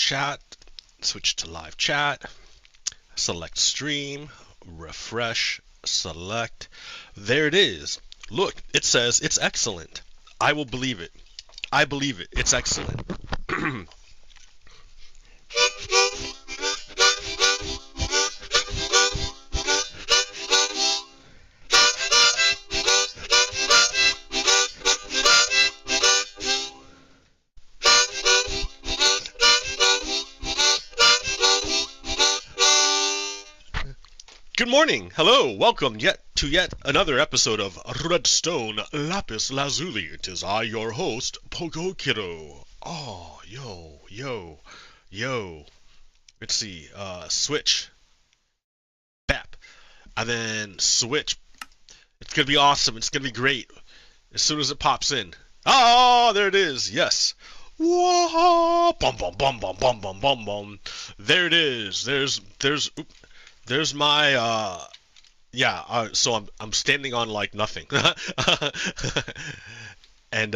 chat, switch to live chat, select stream, refresh, select. There it is. Look, it says it's excellent. I will believe it. I believe it. It's excellent. Good morning, hello, welcome to yet another episode of Redstone Lapis Lazuli. It is I, your host, Pogo Kiddo. Oh, yo. Let's see, switch, bap, and then switch. It's gonna be awesome. It's gonna be great as soon as it pops in. Oh, there it is. Yes. Whoa! Bum bum bum bum bum bum bum bum. There it is. There's my so I'm standing on like nothing. And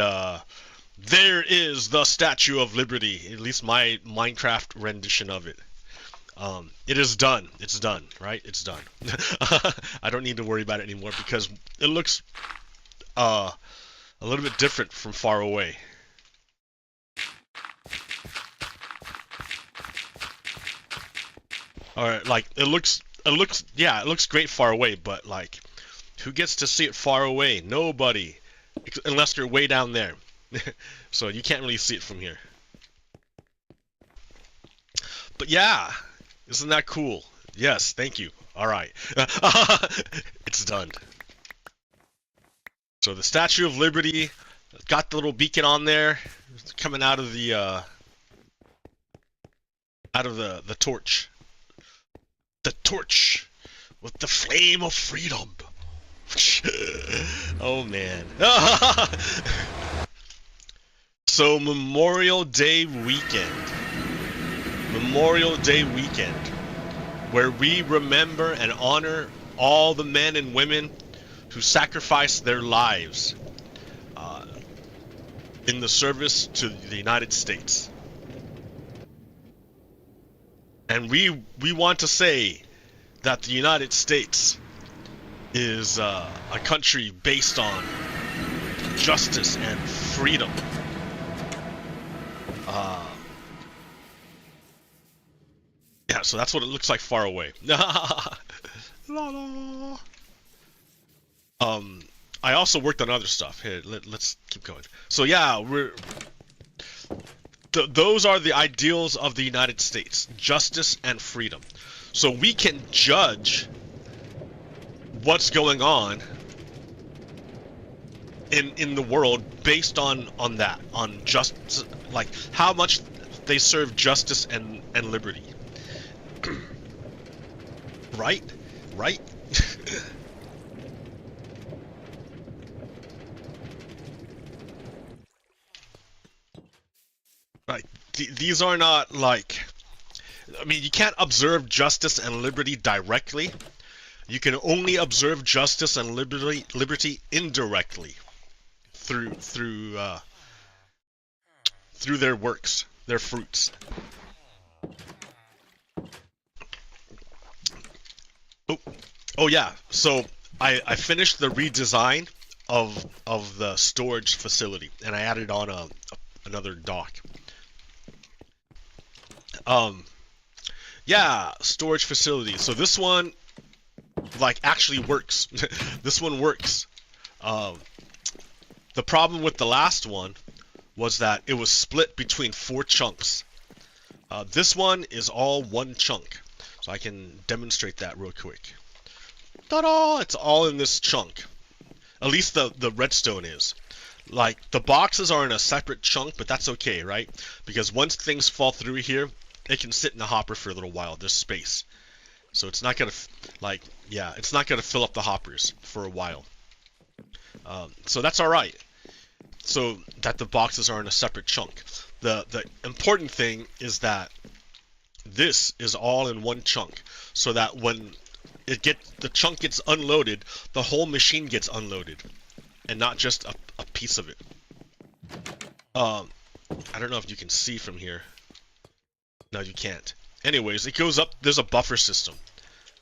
there is the Statue of Liberty, at least my Minecraft rendition of it. It is done. It's done, right? It's done. I don't need to worry about it anymore because it looks a little bit different from far away. Alright, like it looks great far away, but like who gets to see it far away? Nobody. Unless you're way down there. So you can't really see it from here. But yeah, isn't that cool? Yes, thank you. Alright. It's done. So the Statue of Liberty got the little beacon on there. It's coming out of the torch. The torch with the flame of freedom. Oh man. So Memorial Day weekend, where we remember and honor all the men and women who sacrificed their lives in the service to the United States. And we want to say that the United States is a country based on justice and freedom. Yeah, so that's what it looks like far away. La la. I also worked on other stuff. Here, let's keep going. So yeah, those are the ideals of the United States: justice and freedom. So we can judge what's going on in the world based on that, on just like how much they serve justice and liberty. Right? Right. These are not like, I mean, you can't observe justice and liberty directly. You can only observe justice and liberty indirectly through their works, their fruits. Oh yeah. So I finished the redesign of the storage facility, and I added on another dock. Yeah, storage facility. So this one like actually works. This one works. The problem with the last one was that it was split between 4 chunks. This one is all one chunk. So I can demonstrate that real quick. Ta-da! It's all in this chunk. At least the redstone is. Like, the boxes are in a separate chunk, but that's okay, right? Because once things fall through here, it can sit in the hopper for a little while. There's space. So it's not gonna, it's not gonna fill up the hoppers for a while. So that's alright. So that the boxes are in a separate chunk. The important thing is that this is all in one chunk, so that when the chunk gets unloaded, the whole machine gets unloaded, and not just a piece of it. I don't know if you can see from here. No, you can't. Anyways, it goes up. There's a buffer system.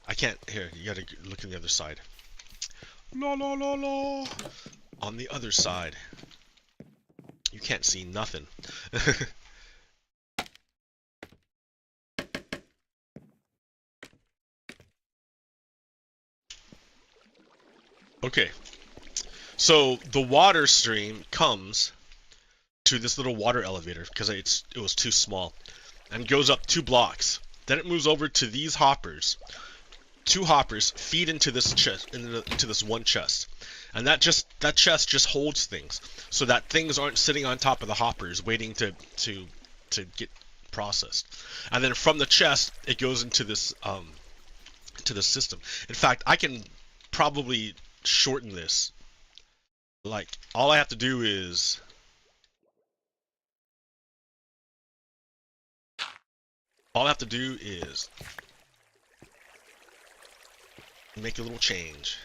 I can't. Here, you gotta look on the other side. La la la la. On the other side. You can't see nothing. Okay. So the water stream comes to this little water elevator because it was too small, and goes up 2 blocks. Then it moves over to these hoppers. 2 hoppers feed into this chest, into this one chest, and that chest just holds things, so that things aren't sitting on top of the hoppers waiting to get processed. And then from the chest, it goes into this system. In fact, I can probably shorten this. Like, all I have to do is make a little change.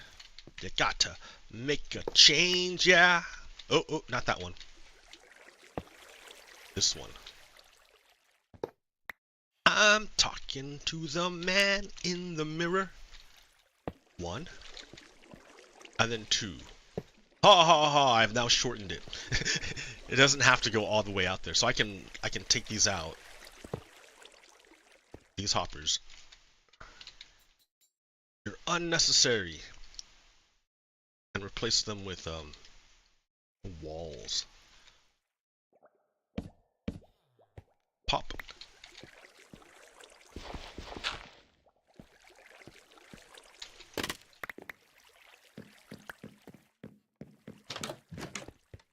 You got to make a change, yeah. Oh, not that one. This one. I'm talking to the man in the mirror. 1. And then 2. Ha ha ha, I've now shortened it. It doesn't have to go all the way out there. So I can take these out. These hoppers. They're unnecessary. And replace them with walls. Pop.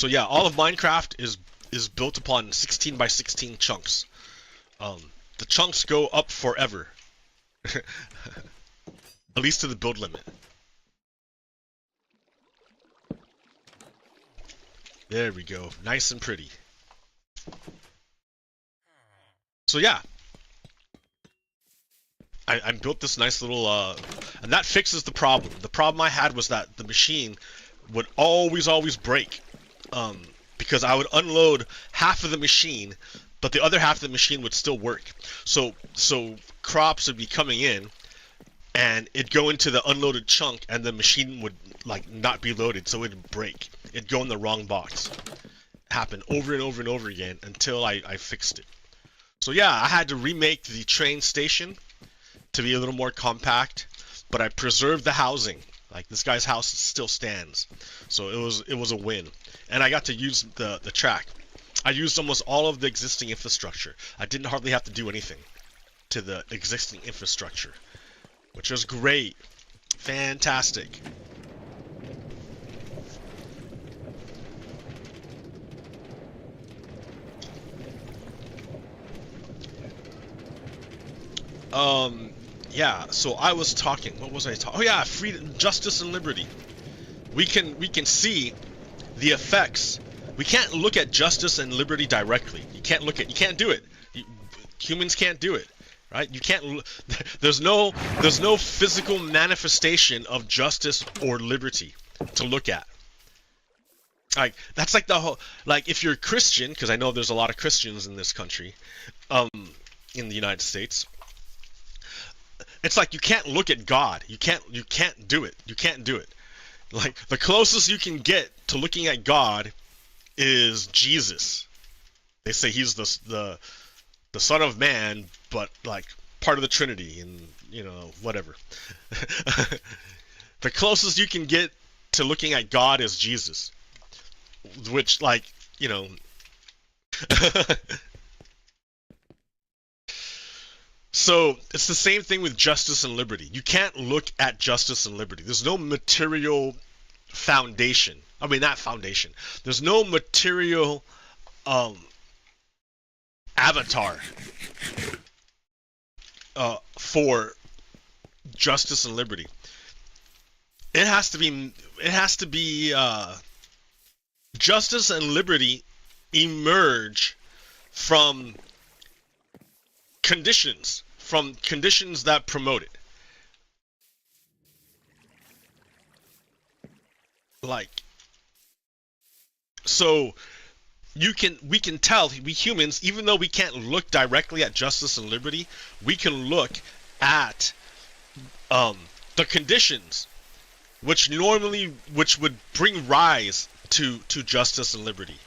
So yeah, all of Minecraft is built upon 16 by 16 chunks. The chunks go up forever. At least to the build limit. There we go. Nice and pretty. So yeah. I built this nice little and that fixes the problem. The problem I had was that the machine would always break. Because I would unload half of the machine, but the other half of the machine would still work. So crops would be coming in, and it'd go into the unloaded chunk, and the machine would like not be loaded, so it'd break. It'd go in the wrong box. Happened over and over and over again until I fixed it. So yeah, I had to remake the train station to be a little more compact, but I preserved the housing. Like, this guy's house still stands, so it was a win. And I got to use the track. I used almost all of the existing infrastructure. I didn't hardly have to do anything to the existing infrastructure, which was great. Fantastic. Yeah, so I was talking. What was I talking? Oh yeah, freedom, justice, and liberty. We can see the effects. We can't look at justice and liberty directly. You can't do it. Humans can't do it, right? You can't. There's no physical manifestation of justice or liberty to look at. Like, that's like the whole, like, if you're Christian, because I know there's a lot of Christians in this country, in the United States. It's like you can't look at God. You can't do it. You can't do it. Like, the closest you can get to looking at God is Jesus. They say he's the Son of Man, but like part of the Trinity, and whatever. The closest you can get to looking at God is Jesus, which, like, So it's the same thing with justice and liberty. You can't look at justice and liberty. There's no material foundation. I mean, not foundation. There's no material avatar for justice and liberty. It has to be justice and liberty emerge from conditions that promote it. Like, so we can tell, we humans, even though we can't look directly at justice and liberty, we can look at the conditions which would bring rise to justice and liberty.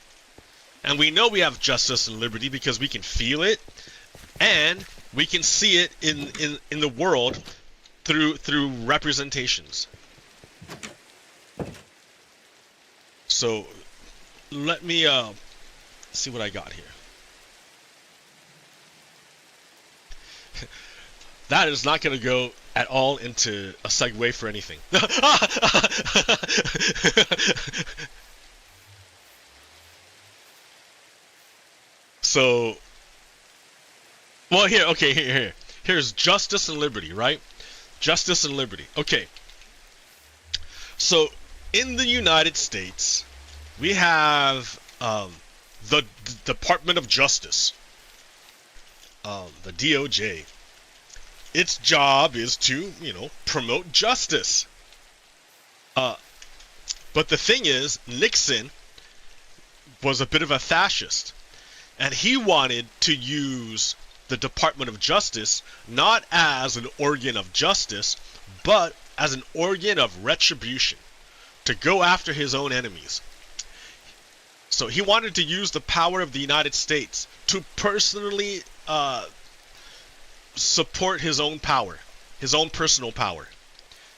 And we know we have justice and liberty because we can feel it, and we can see it in the world through representations. So let me see what I got here. That is not going to go at all into a segue for anything. So, well, here's justice and liberty, right? Justice and liberty. Okay. So, in the United States, we have the Department of Justice, the DOJ. Its job is to, promote justice. But the thing is, Nixon was a bit of a fascist, and he wanted to use the Department of Justice not as an organ of justice, but as an organ of retribution, to go after his own enemies. So he wanted to use the power of the United States to personally support his own power, his own personal power.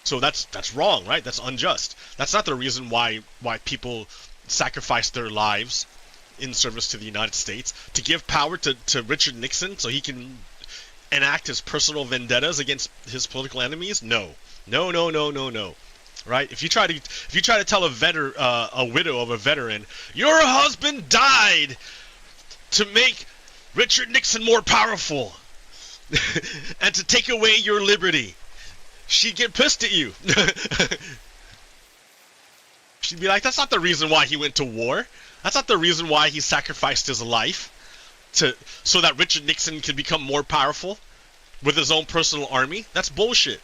So that's wrong, right? That's unjust. That's not the reason why people sacrifice their lives in service to the United States, to give power to Richard Nixon so he can enact his personal vendettas against his political enemies. No. Right? If you try to tell a widow of a veteran, your husband died to make Richard Nixon more powerful and to take away your liberty, she'd get pissed at you. She'd be like, that's not the reason why he went to war. That's not the reason why he sacrificed his life so that Richard Nixon could become more powerful with his own personal army. That's bullshit.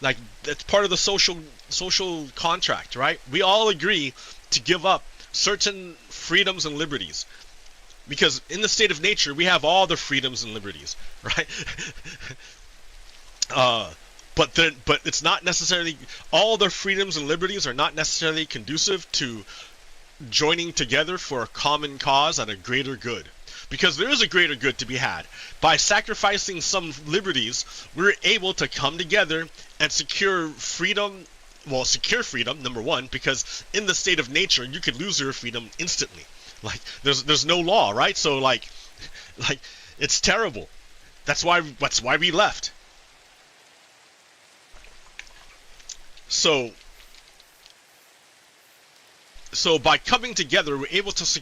Like, that's part of the social contract, right? We all agree to give up certain freedoms and liberties. Because in the state of nature, we have all the freedoms and liberties, right? But it's not necessarily, all the freedoms and liberties are not necessarily conducive to joining together for a common cause and a greater good. Because there is a greater good to be had. By sacrificing some liberties, we're able to come together and secure freedom. Well, secure freedom, number one, because in the state of nature, you could lose your freedom instantly. Like, there's no law, right? So like it's terrible. That's why we left. So by coming together, we're able to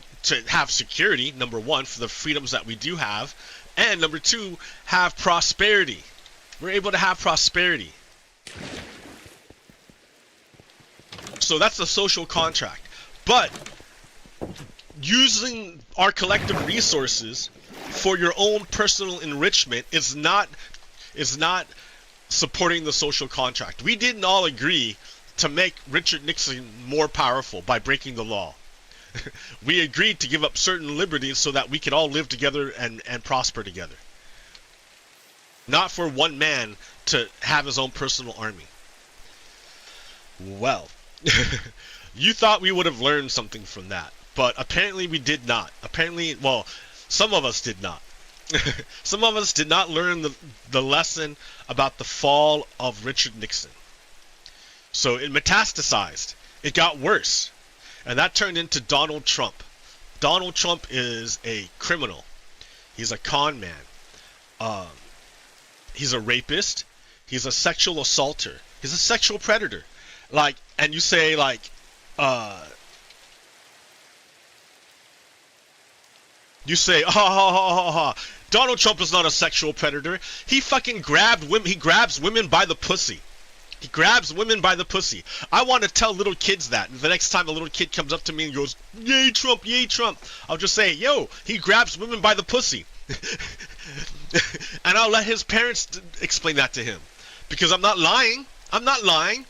have security, number one, for the freedoms that we do have, and number two, have prosperity. We're able to have prosperity. So that's the social contract. But using our collective resources for your own personal enrichment is not supporting the social contract. We didn't all agree to make Richard Nixon more powerful by breaking the law. We agreed to give up certain liberties so that we could all live together and prosper together. Not for one man to have his own personal army. Well, you thought we would have learned something from that, but apparently we did not. Apparently, well, some of us did not. Some of us did not learn the lesson about the fall of Richard Nixon. So it metastasized. It got worse. And that turned into Donald Trump. Donald Trump is a criminal. He's a con man. He's a rapist. He's a sexual assaulter. He's a sexual predator. Like, and you say like, Donald Trump is not a sexual predator. He fucking grabbed women. He grabs women by the pussy. He grabs women by the pussy. I want to tell little kids that. The next time a little kid comes up to me and goes, yay Trump, I'll just say, yo, he grabs women by the pussy. And I'll let his parents explain that to him. Because I'm not lying. I'm not lying.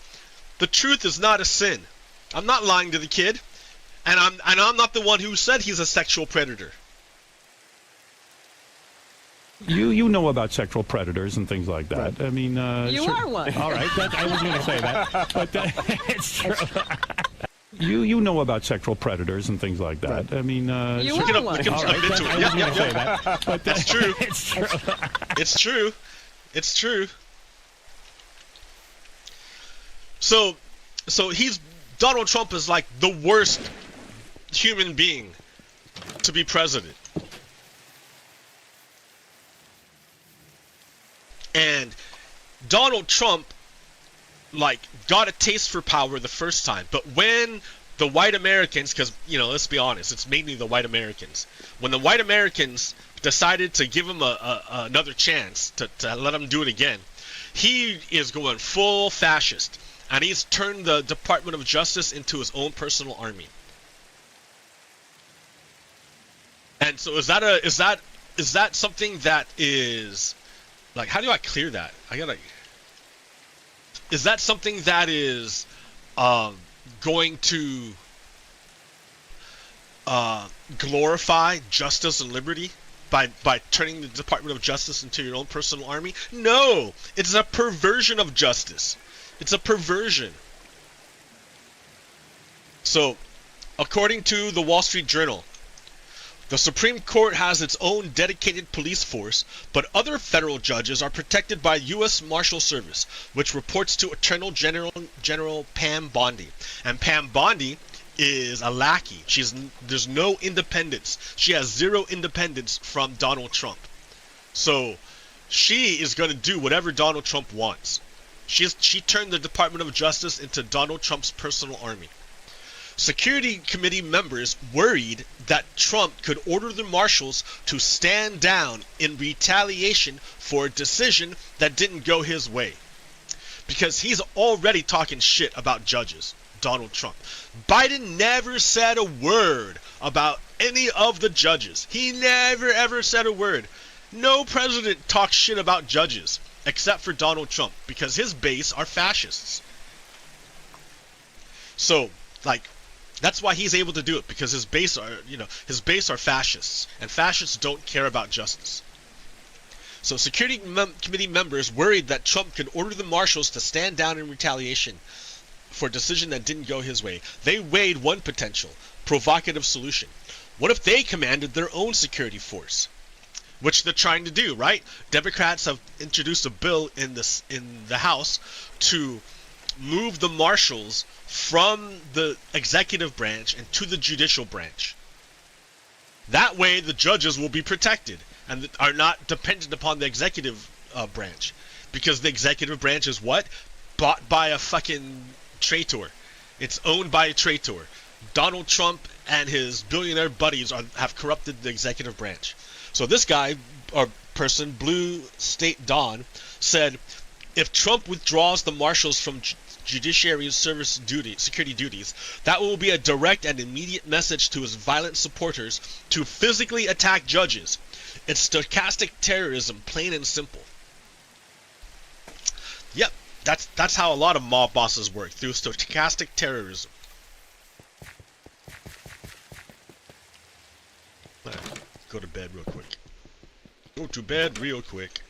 The truth is not a sin. I'm not lying to the kid. And I'm not the one who said he's a sexual predator. You know about sexual predators and things like that. Right. I mean, you are one. All right, I was going to say that, but it's true. You know about sexual predators and things like that. Right. I mean, you are one. All right, I was going to say that, but that's true. It's true. It's true. It's true. So Donald Trump is like the worst human being to be president. And Donald Trump, like, got a taste for power the first time. But when the white Americans, because, you know, let's be honest, it's mainly the white Americans. When the white Americans decided to give him another chance, to let him do it again, he is going full fascist. And he's turned the Department of Justice into his own personal army. And so is that something that is... Like, how do I clear that? Is that something that is going to glorify justice and liberty by turning the Department of Justice into your own personal army? No! It's a perversion of justice. It's a perversion. So, according to the Wall Street Journal, the Supreme Court has its own dedicated police force, but other federal judges are protected by U.S. Marshal Service, which reports to Attorney General Pam Bondi. And Pam Bondi is a lackey. There's no independence. She has zero independence from Donald Trump. So she is going to do whatever Donald Trump wants. She turned the Department of Justice into Donald Trump's personal army. Security Committee members worried that Trump could order the marshals to stand down in retaliation for a decision that didn't go his way. Because he's already talking shit about judges, Donald Trump. Biden never said a word about any of the judges. He never ever said a word. No president talks shit about judges, except for Donald Trump, because his base are fascists. So, like... That's why he's able to do it, because his base are fascists, and fascists don't care about justice. So Security Committee members worried that Trump could order the marshals to stand down in retaliation for a decision that didn't go his way. They weighed one potential, provocative solution. What if they commanded their own security force? Which they're trying to do, right? Democrats have introduced a bill in the House to move the marshals from the executive branch and to the judicial branch. That way the judges will be protected and are not dependent upon the executive branch. Because the executive branch is what? Bought by a fucking traitor. It's owned by a traitor. Donald Trump and his billionaire buddies have corrupted the executive branch. So this guy, or person, Blue State Dawn, said, if Trump withdraws the marshals from judiciary security duties, that will be a direct and immediate message to his violent supporters to physically attack judges. It's stochastic terrorism, plain and simple. Yep, that's how a lot of mob bosses work, through stochastic terrorism. Go to bed real quick. Go to bed real quick.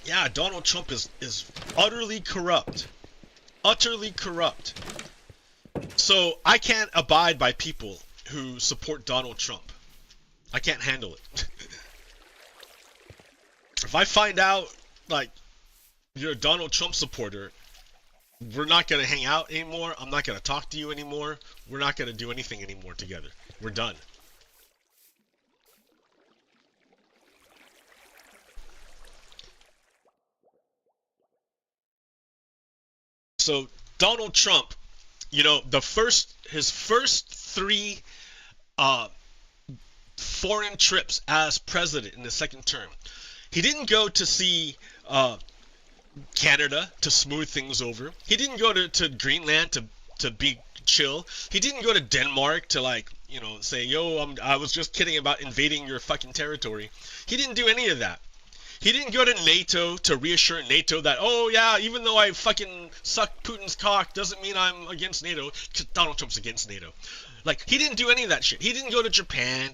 Yeah, Donald Trump is utterly corrupt. Utterly corrupt. So I can't abide by people who support Donald Trump. I can't handle it. If I find out, like, you're a Donald Trump supporter, we're not going to hang out anymore. I'm not going to talk to you anymore. We're not going to do anything anymore together. We're done. So Donald Trump, you know, his first three foreign trips as president in the second term, he didn't go to see Canada to smooth things over. He didn't go to Greenland to be chill. He didn't go to Denmark to, like, you know, say, yo, I was just kidding about invading your fucking territory. He didn't do any of that. He didn't go to NATO to reassure NATO that, oh yeah, even though I fucking suck Putin's cock, doesn't mean I'm against NATO. Donald Trump's against NATO. Like, he didn't do any of that shit. He didn't go to Japan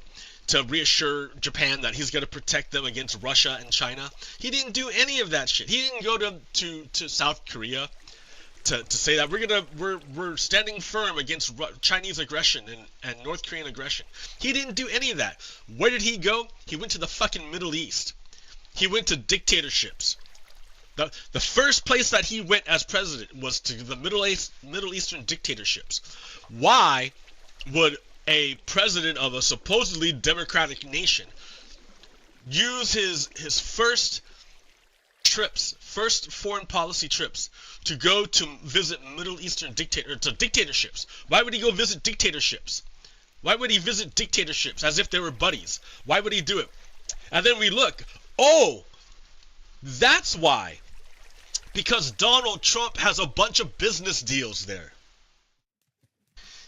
to reassure Japan that he's going to protect them against Russia and China. He didn't do any of that shit. He didn't go to South Korea to say that we're standing firm against Chinese aggression and North Korean aggression. He didn't do any of that. Where did he go? He went to the fucking Middle East. He went to dictatorships. The first place that he went as president was to the Middle Eastern dictatorships. Why would a president of a supposedly democratic nation use his first foreign policy trips to go to visit Middle Eastern dictatorships? Why would he go visit dictatorships? Why would he visit dictatorships as if they were buddies? Why would he do it? And then we look, oh, that's why. Because Donald Trump has a bunch of business deals there.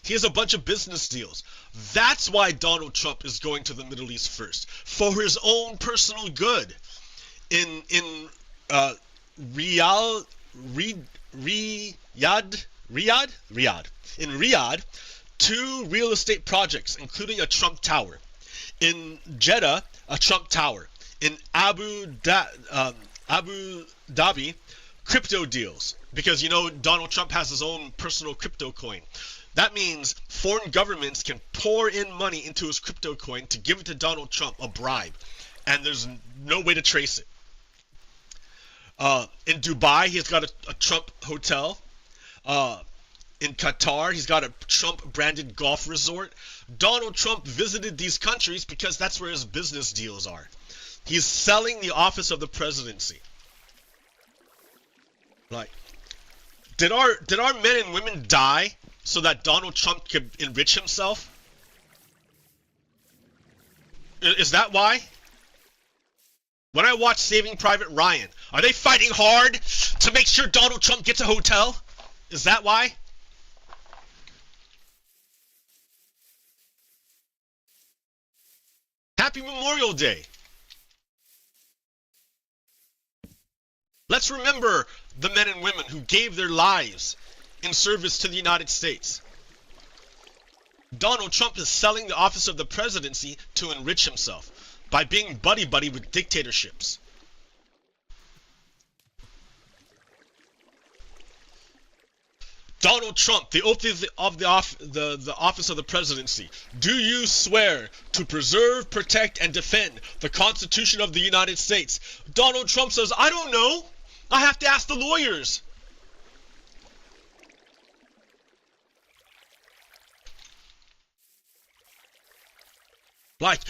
He has a bunch of business deals. That's why Donald Trump is going to the Middle East first, for his own personal good. In Riyadh. In Riyadh, 2 real estate projects, including a Trump Tower. In Jeddah, a Trump Tower. In Abu Dhabi, crypto deals. Because, you know, Donald Trump has his own personal crypto coin. That means foreign governments can pour in money into his crypto coin to give it to Donald Trump, a bribe. And there's no way to trace it. In Dubai, he's got a Trump hotel. In Qatar, he's got a Trump-branded golf resort. Donald Trump visited these countries because that's where his business deals are. He's selling the office of the presidency. Like, did our men and women die so that Donald Trump could enrich himself? Is that why? When I watch Saving Private Ryan, are they fighting hard to make sure Donald Trump gets a hotel? Is that why? Happy Memorial Day. Let's remember the men and women who gave their lives in service to the United States. Donald Trump is selling the office of the presidency to enrich himself by being buddy-buddy with dictatorships. Donald Trump, the oath of the office of the presidency. Do you swear to preserve, protect, and defend the Constitution of the United States? Donald Trump says, I don't know. I have to ask the lawyers. Like,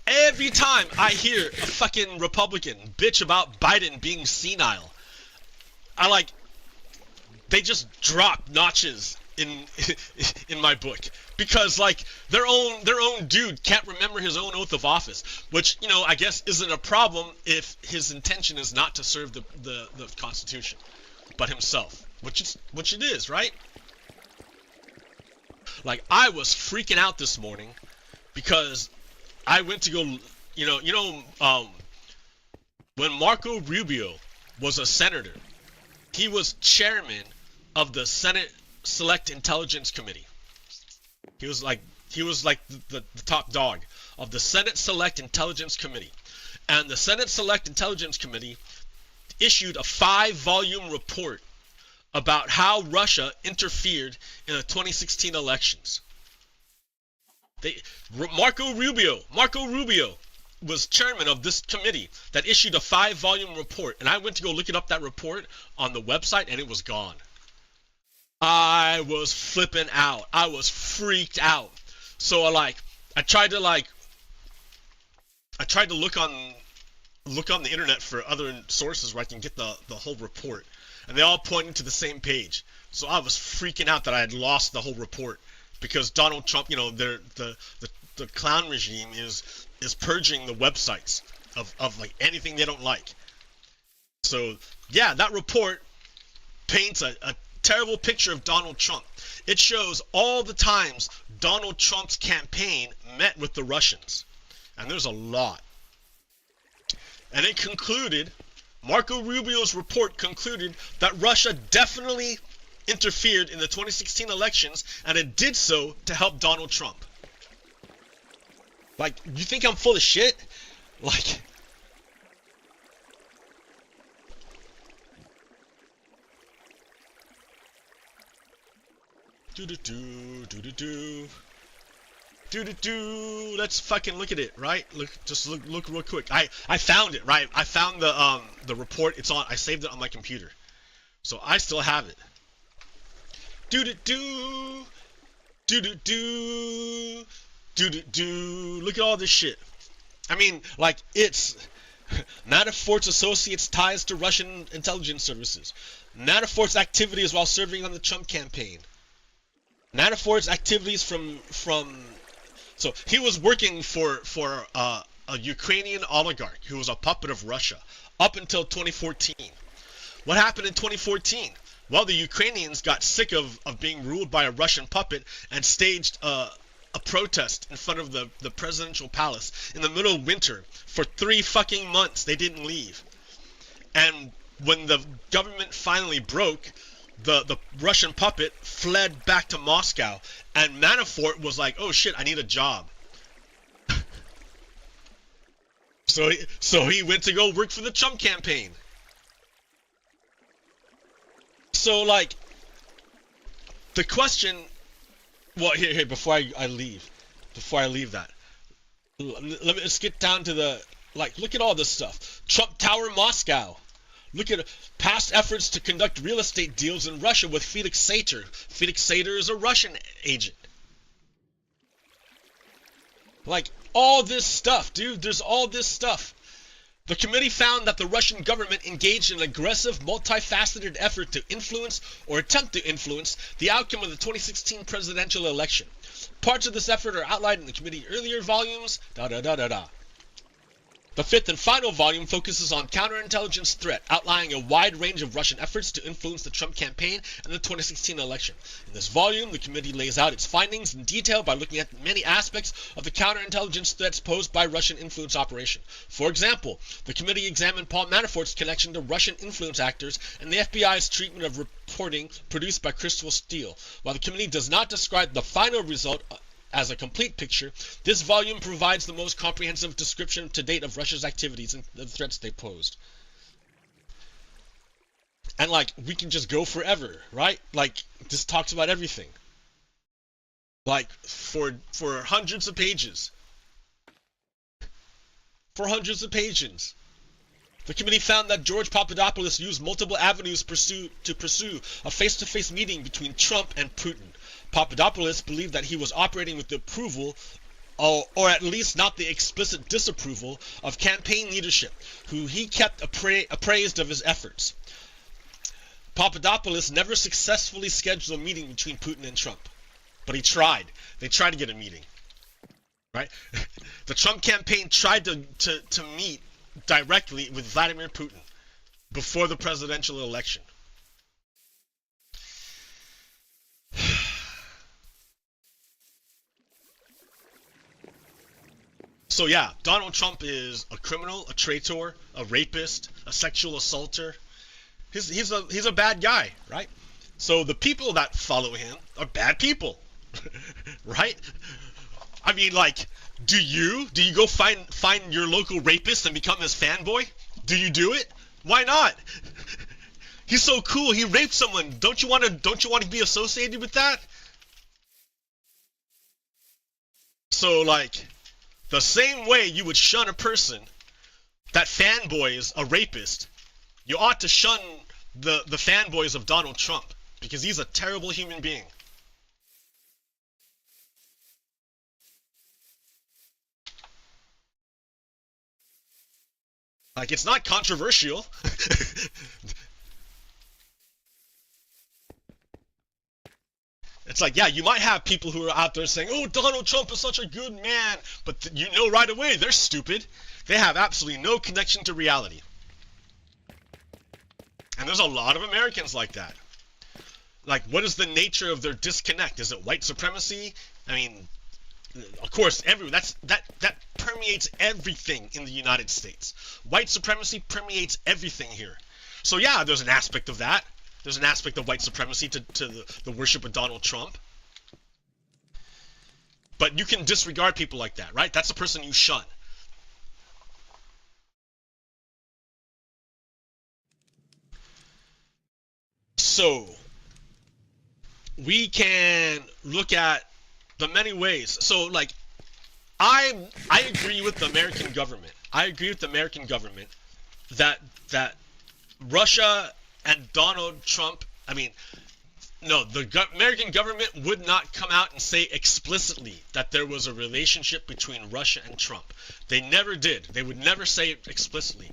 every time I hear a fucking Republican bitch about Biden being senile, they just drop notches in my book, because like their own dude can't remember his own oath of office, which, you know, I guess isn't a problem if his intention is not to serve the Constitution, but himself, which it is, right? Like, I was freaking out this morning because I went to go, when Marco Rubio was a senator, he was chairman of the Senate Select Intelligence Committee. He was like the top dog of the Senate Select Intelligence Committee. And the Senate Select Intelligence Committee issued a 5-volume report about how Russia interfered in the 2016 elections. Marco Rubio was chairman of this committee that issued a 5-volume report, and I went to go look up that report on the website, and it was gone. I was flipping out. I was freaked out. So I tried to look on the internet for other sources where I can get the whole report, and they all pointed to the same page. So I was freaking out that I had lost the whole report, because Donald Trump, you know, the clown regime is purging the websites of like anything they don't like. So yeah, that report paints a terrible picture of Donald Trump. It shows all the times Donald Trump's campaign met with the Russians, and there's a lot. And it concluded, Marco Rubio's report concluded that Russia definitely interfered in the 2016 elections, and it did so to help Donald Trump. Like, you think I'm full of shit? Like, let's fucking look at it, right? Look real quick. I found it, right? I found the report. It's on. I saved it on my computer, so I still have it. Look at all this shit. I mean, like, it's Manafort's associates' ties to Russian intelligence services. Manafort's activities while serving on the Trump campaign. Manafort's activities from so he was working for a Ukrainian oligarch who was a puppet of Russia up until 2014. What happened in 2014? Well, the Ukrainians got sick of being ruled by a Russian puppet and staged a protest in front of the presidential palace in the middle of winter for 3 fucking months. They didn't leave. And when the government finally broke, the Russian puppet fled back to Moscow, and Manafort was like, oh shit, I need a job. So he went to go work for the Trump campaign. So, like, the question, well, here, before I leave that, let me just get down to the, like, look at all this stuff. Trump Tower, Moscow. Look at past efforts to conduct real estate deals in Russia with Felix Sater. Felix Sater is a Russian agent. Like, all this stuff, dude, there's all this stuff. The committee found that the Russian government engaged in an aggressive, multifaceted effort to influence or attempt to influence the outcome of the 2016 presidential election. Parts of this effort are outlined in the committee's earlier volumes. The 5th and final volume focuses on counterintelligence threat, outlining a wide range of Russian efforts to influence the Trump campaign and the 2016 election. In this volume, the committee lays out its findings in detail by looking at many aspects of the counterintelligence threats posed by Russian influence operation. For example, the committee examined Paul Manafort's connection to Russian influence actors and the FBI's treatment of reporting produced by Crystal Steele. While the committee does not describe the final result as a complete picture, this volume provides the most comprehensive description to date of Russia's activities and the threats they posed. And, like, we can just go forever, right? Like, this talks about everything. Like, for hundreds of pages. For hundreds of pages. The committee found that George Papadopoulos used multiple avenues to pursue a face-to-face meeting between Trump and Putin. Papadopoulos believed that he was operating with the approval, or at least not the explicit disapproval, of campaign leadership, who he kept appraised of his efforts. Papadopoulos never successfully scheduled a meeting between Putin and Trump, but he tried. They tried to get a meeting, right? The Trump campaign tried to meet directly with Vladimir Putin before the presidential election. So yeah, Donald Trump is a criminal, a traitor, a rapist, a sexual assaulter. He's a bad guy, right? So the people that follow him are bad people, right? I mean, like, do you go find your local rapist and become his fanboy? Do you do it? Why not? He's so cool. He raped someone. Don't you want to be associated with that? So, like, the same way you would shun a person that fanboys a rapist, you ought to shun the fanboys of Donald Trump, because he's a terrible human being. Like, it's not controversial. It's like, yeah, you might have people who are out there saying, oh, Donald Trump is such a good man, but you know right away they're stupid. They have absolutely no connection to reality. And there's a lot of Americans like that. Like, what is the nature of their disconnect? Is it white supremacy? I mean, of course, that permeates everything in the United States. White supremacy permeates everything here. So yeah, there's an aspect of that. There's an aspect of white supremacy to the worship of Donald Trump. But you can disregard people like that, right? That's the person you shun. So we can look at the many ways. So like I agree with the American government. I agree with the American government that Russia and Donald Trump, I mean, no, the American government would not come out and say explicitly that there was a relationship between Russia and Trump. They never did. They would never say it explicitly.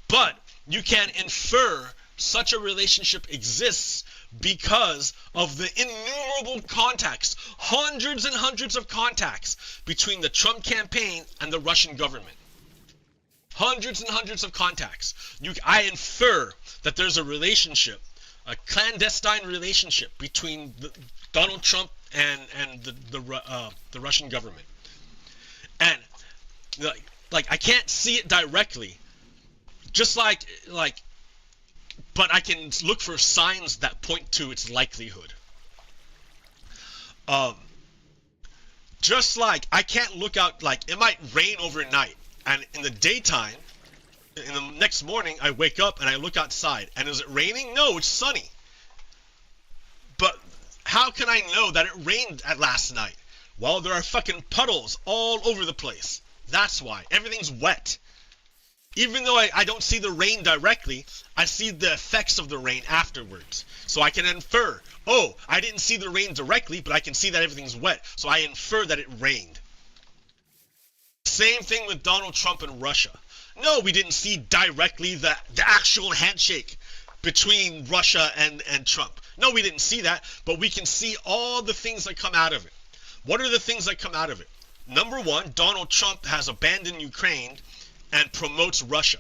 But you can infer such a relationship exists because of the innumerable contacts, hundreds and hundreds of contacts between the Trump campaign and the Russian government. Hundreds and hundreds of contacts. I infer that there's a relationship, a clandestine relationship between Donald Trump and the Russian government. And like I can't see it directly, just like but I can look for signs that point to its likelihood. Just like I can't look out, like it might rain overnight, and in the daytime, in the next morning, I wake up and I look outside, and is it raining? No, it's sunny. But how can I know that it rained last night? Well, there are fucking puddles all over the place. That's why. Everything's wet. Even though I don't see the rain directly, I see the effects of the rain afterwards. So I can infer, oh, I didn't see the rain directly, but I can see that everything's wet. So I infer that it rained. Same thing with Donald Trump and Russia. No, we didn't see directly the actual handshake between Russia and Trump. No, we didn't see that, but we can see all the things that come out of it. What are the things that come out of it? Number one, Donald Trump has abandoned Ukraine and promotes Russia.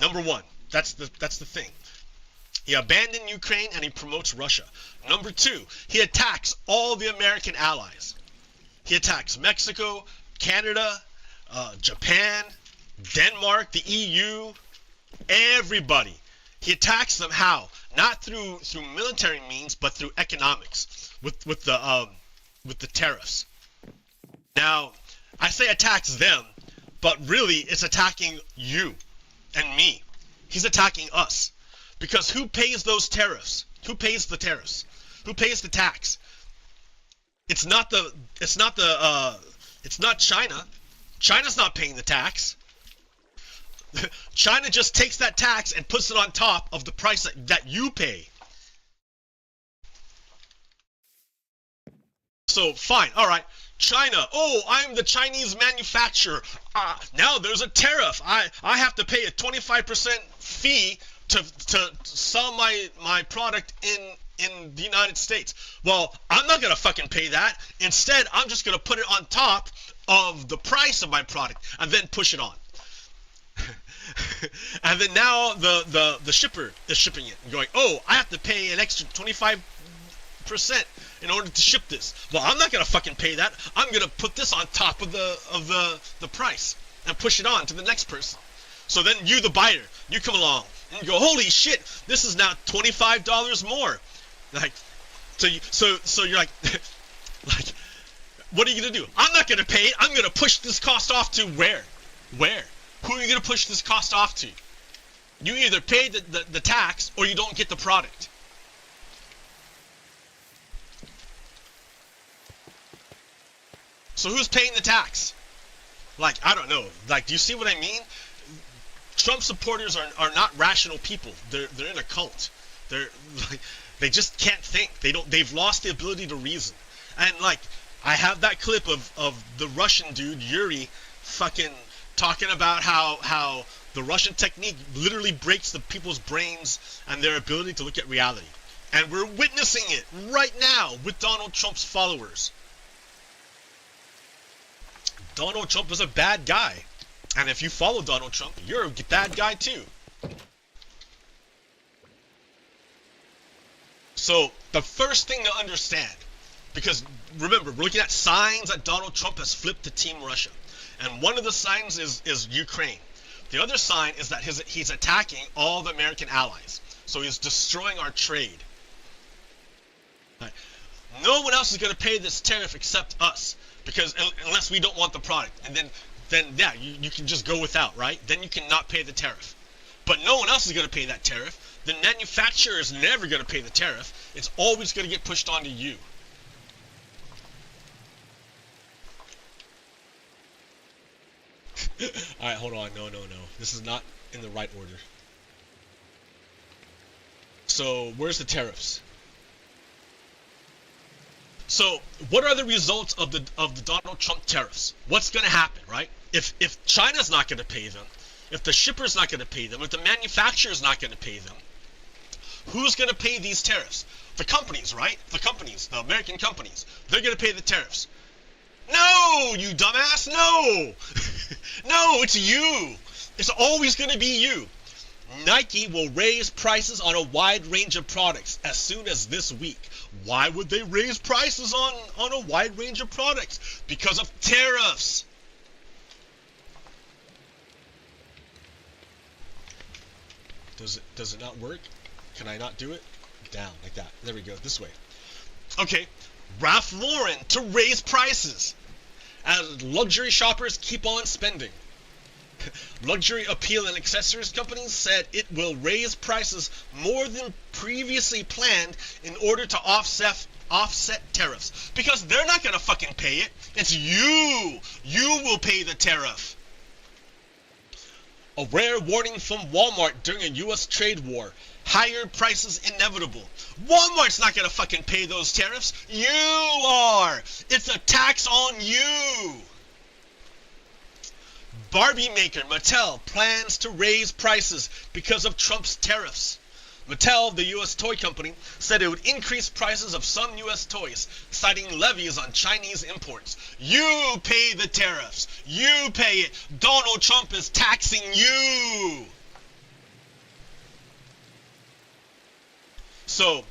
Number one, that's the thing. He abandoned Ukraine and he promotes Russia. Number two, he attacks all the American allies. He attacks Mexico, Canada, Japan, Denmark, the EU, everybody. He attacks them how? Not through military means, but through economics, with the tariffs. Now, I say attacks them, but really it's attacking you and me. He's attacking us. Because who pays those tariffs? Who pays the tariffs? Who pays the tax? It's not China. China's not paying the tax. China just takes that tax and puts it on top of the price that you pay. So fine, all right. China, oh, I'm the Chinese manufacturer. Now there's a tariff. I have to pay a 25% fee to sell my product in the United States. Well, I'm not gonna fucking pay that. Instead, I'm just gonna put it on top of the price of my product and then push it on. And then now the shipper is shipping it and going, oh, I have to pay an extra 25% in order to ship this. Well, I'm not gonna fucking pay that. I'm gonna put this on top of the price and push it on to the next person. So then you, the buyer, you come along and you go, holy shit, this is now $25 more. Like, so you're like, like, what are you gonna do? I'm not gonna pay it. I'm gonna push this cost off to where? Where? Who are you gonna push this cost off to? You either pay the tax or you don't get the product. So who's paying the tax? Like, I don't know. Like, do you see what I mean? Trump supporters are not rational people. They're in a cult. They're like, they just can't think. They've lost the ability to reason. And like, I have that clip of the Russian dude Yuri fucking talking about how the Russian technique literally breaks the people's brains and their ability to look at reality. And we're witnessing it right now with Donald Trump's followers. Donald Trump is a bad guy. And if you follow Donald Trump, you're a bad guy too. So the first thing to understand, Because remember, we're looking at signs that Donald Trump has flipped to Team Russia. And one of the signs is Ukraine. The other sign is that he's attacking all the American allies. So he's destroying our trade. Right. No one else is going to pay this tariff except us, because unless we don't want the product. And then yeah, you can just go without, right? Then you cannot pay the tariff. But no one else is going to pay that tariff. The manufacturer is never going to pay the tariff. It's always going to get pushed onto you. Alright, hold on. No. This is not in the right order. So, where's the tariffs? So, what are the results of the Donald Trump tariffs? What's going to happen, right? If China's not going to pay them, if the shipper's not going to pay them, if the manufacturer's not going to pay them, who's going to pay these tariffs? The companies, right? The companies, the American companies. They're going to pay the tariffs. No, you dumbass, no! No, it's you! It's always going to be you. Nike will raise prices on a wide range of products as soon as this week. Why would they raise prices on a wide range of products? Because of tariffs. Does it not work? Can I not do it? Down, like that. There we go, this way. Okay, Ralph Lauren to raise prices as luxury shoppers keep on spending. Luxury appeal and accessories companies said it will raise prices more than previously planned in order to offset tariffs. Because they're not going to fucking pay it. It's you. You will pay the tariff. A rare warning from Walmart during a U.S. trade war. Higher prices inevitable. Walmart's not going to fucking pay those tariffs. You are. It's a tax on you. Barbie maker Mattel plans to raise prices because of Trump's tariffs. Mattel, the U.S. toy company, said it would increase prices of some U.S. toys, citing levies on Chinese imports. You pay the tariffs. You pay it. Donald Trump is taxing you. So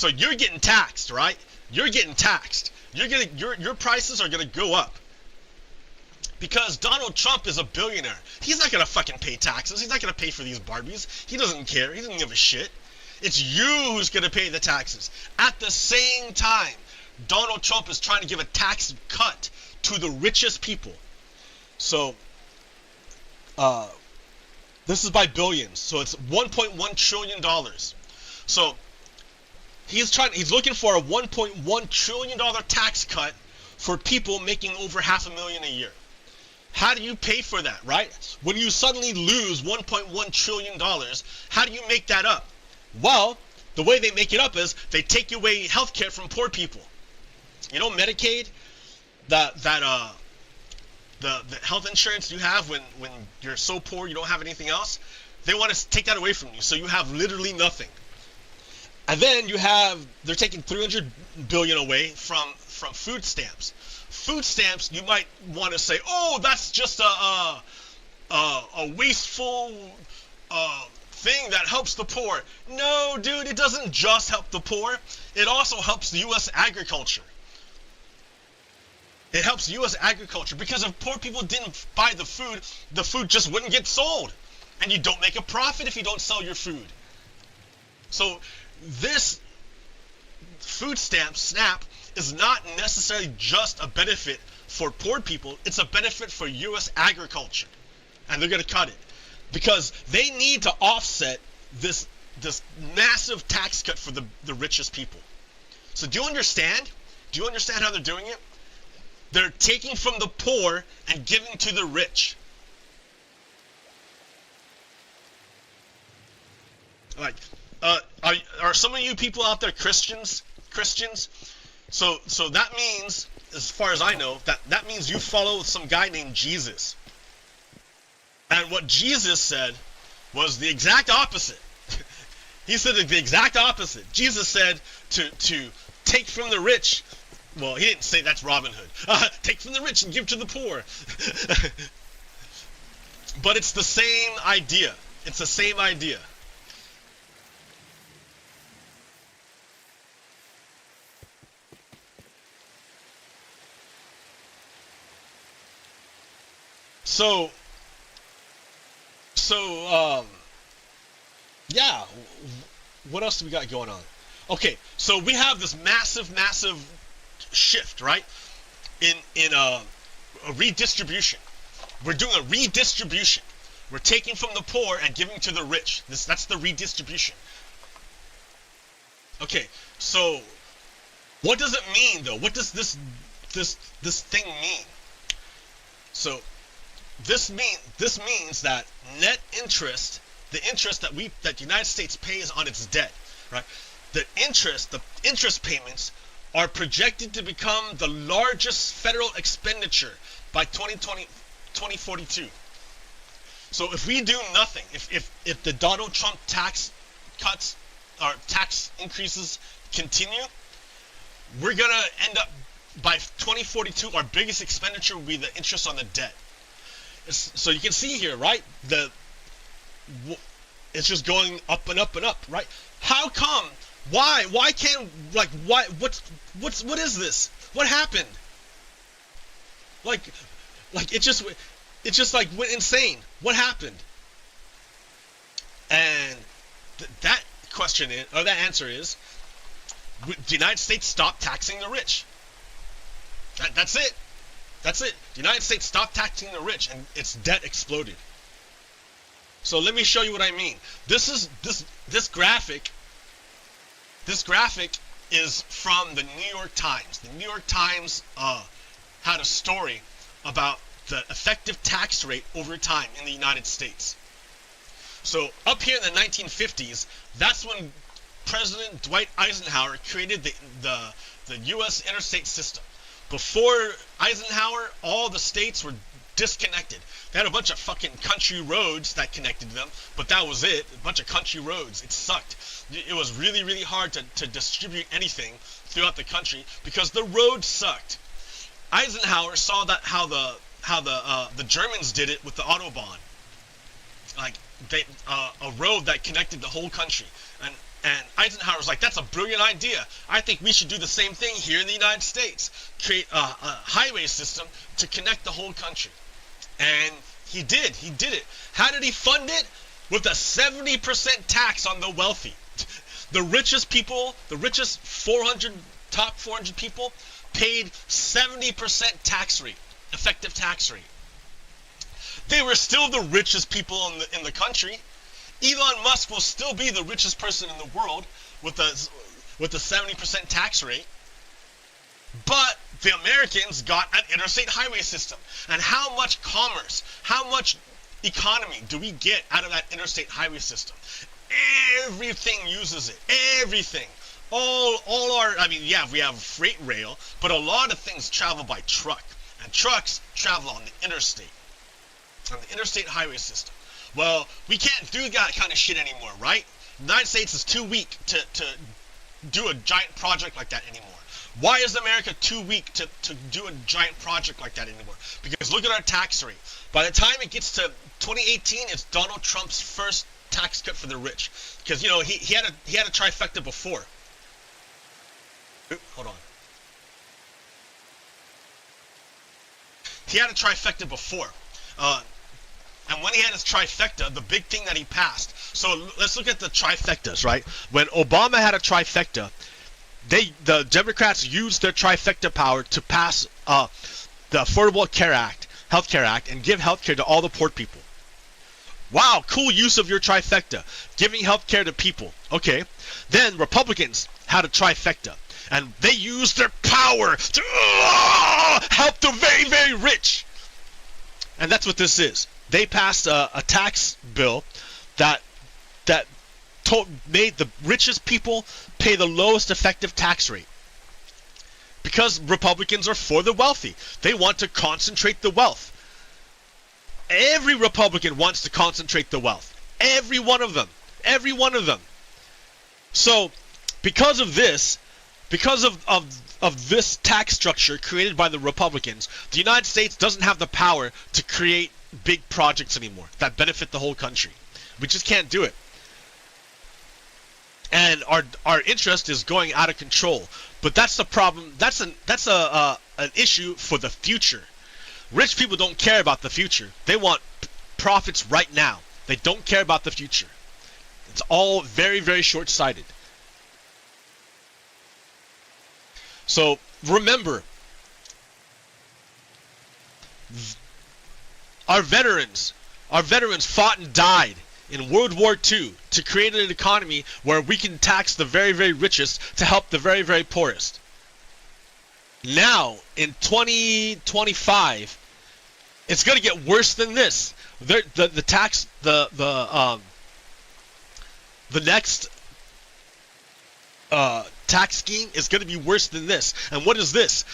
you're getting taxed, right? You're getting taxed. Your prices are gonna go up. Because Donald Trump is a billionaire. He's not going to fucking pay taxes. He's not going to pay for these Barbies. He doesn't care. He doesn't give a shit. It's you who's going to pay the taxes. At the same time, Donald Trump is trying to give a tax cut to the richest people. So, this is by billions. So it's $1.1 trillion. So, he's looking for a $1.1 trillion tax cut for people making over $500,000 a year. How do you pay for that, right? When you suddenly lose $1.1 trillion, how do you make that up? Well, the way they make it up is they take away health care from poor people. You know, Medicaid, the health insurance you have when you're so poor you don't have anything else, they want to take that away from you, so you have literally nothing. And then they're taking $300 billion away from food stamps. Food stamps, you might want to say, oh, that's just a wasteful thing that helps the poor. No, dude, it doesn't just help the poor. It also helps the U.S. agriculture. It helps U.S. agriculture because if poor people didn't buy the food just wouldn't get sold. And you don't make a profit if you don't sell your food. So this food stamp, SNAP, is not necessarily just a benefit for poor people. It's a benefit for U.S. agriculture. And they're going to cut it. Because they need to offset this massive tax cut for the richest people. So do you understand? Do you understand how they're doing it? They're taking from the poor and giving to the rich. Like, are some of you people out there Christians? So that means, as far as I know, that means you follow some guy named Jesus. And what Jesus said was the exact opposite. He said the exact opposite. Jesus said to take from the rich. Well, he didn't say that's Robin Hood. Take from the rich and give to the poor. But it's the same idea. It's the same idea. So, yeah. What else do we got going on? Okay, so we have this massive shift, right? In a redistribution. We're doing a redistribution. We're taking from the poor and giving to the rich. That's the redistribution. Okay, so what does it mean though? What does this thing mean? So this means that net interest, the interest that the United States pays on its debt, right? The interest payments are projected to become the largest federal expenditure by 2042. So if we do nothing, if the Donald Trump tax cuts or tax increases continue, we're gonna end up by 2042. Our biggest expenditure will be the interest on the debt. So you can see here, right? It's just going up and up and up, right? How come? Why? Why can't, like, why? What is this? What happened? Like it just like went insane. What happened? And that question is, or that answer is, the United States stopped taxing the rich. That's it. That's it. The United States stopped taxing the rich, and its debt exploded. So let me show you what I mean. This graphic. This graphic is from the New York Times. The New York Times had a story about the effective tax rate over time in the United States. So up here in the 1950s, that's when President Dwight Eisenhower created the U.S. interstate system. Before Eisenhower, all the states were disconnected. They had a bunch of fucking country roads that connected them, but that was it. A bunch of country roads. It sucked. It was really, really hard to distribute anything throughout the country because the roads sucked. Eisenhower saw that how the Germans did it with the Autobahn, like a road that connected the whole country. And Eisenhower was like, that's a brilliant idea. I think we should do the same thing here in the United States. Create a highway system to connect the whole country. And he did it. How did he fund it? With a 70% tax on the wealthy. The richest people, the richest top 400 people paid 70% tax rate, effective tax rate. They were still the richest people in the country. Elon Musk will still be the richest person in the world with a 70% tax rate. But the Americans got an interstate highway system. And how much commerce, how much economy do we get out of that interstate highway system? Everything uses it. Everything. All our, I mean, yeah, we have freight rail, but a lot of things travel by truck. And trucks travel on the interstate highway system. Well, we can't do that kind of shit anymore, right? The United States is too weak to do a giant project like that anymore. Why is America too weak to do a giant project like that anymore? Because look at our tax rate. By the time it gets to 2018, it's Donald Trump's first tax cut for the rich. Because, you know, he had a trifecta before. Hold on. He had a trifecta before. And when he had his trifecta, the big thing that he passed. So let's look at the trifectas, right? When Obama had a trifecta, the Democrats used their trifecta power to pass the Affordable Health Care Act, and give health care to all the poor people. Wow, cool use of your trifecta, giving health care to people. Okay. Then Republicans had a trifecta, and they used their power to help the very, very rich. And that's what this is. They passed a tax bill that made the richest people pay the lowest effective tax rate. Because Republicans are for the wealthy. They want to concentrate the wealth. Every Republican wants to concentrate the wealth. Every one of them. Every one of them. So, because of this, because of this tax structure created by the Republicans, the United States doesn't have the power to create big projects anymore that benefit the whole country. We just can't do it. And our interest is going out of control. But that's the problem. That's an issue for the future. Rich people don't care about the future. They want profits right now. They don't care about the future. It's all very, very short-sighted. So remember, our veterans fought and died in World War II to create an economy where we can tax the very, very richest to help the very, very poorest. Now, in 2025, it's going to get worse than this. The next tax scheme is going to be worse than this. And what is this?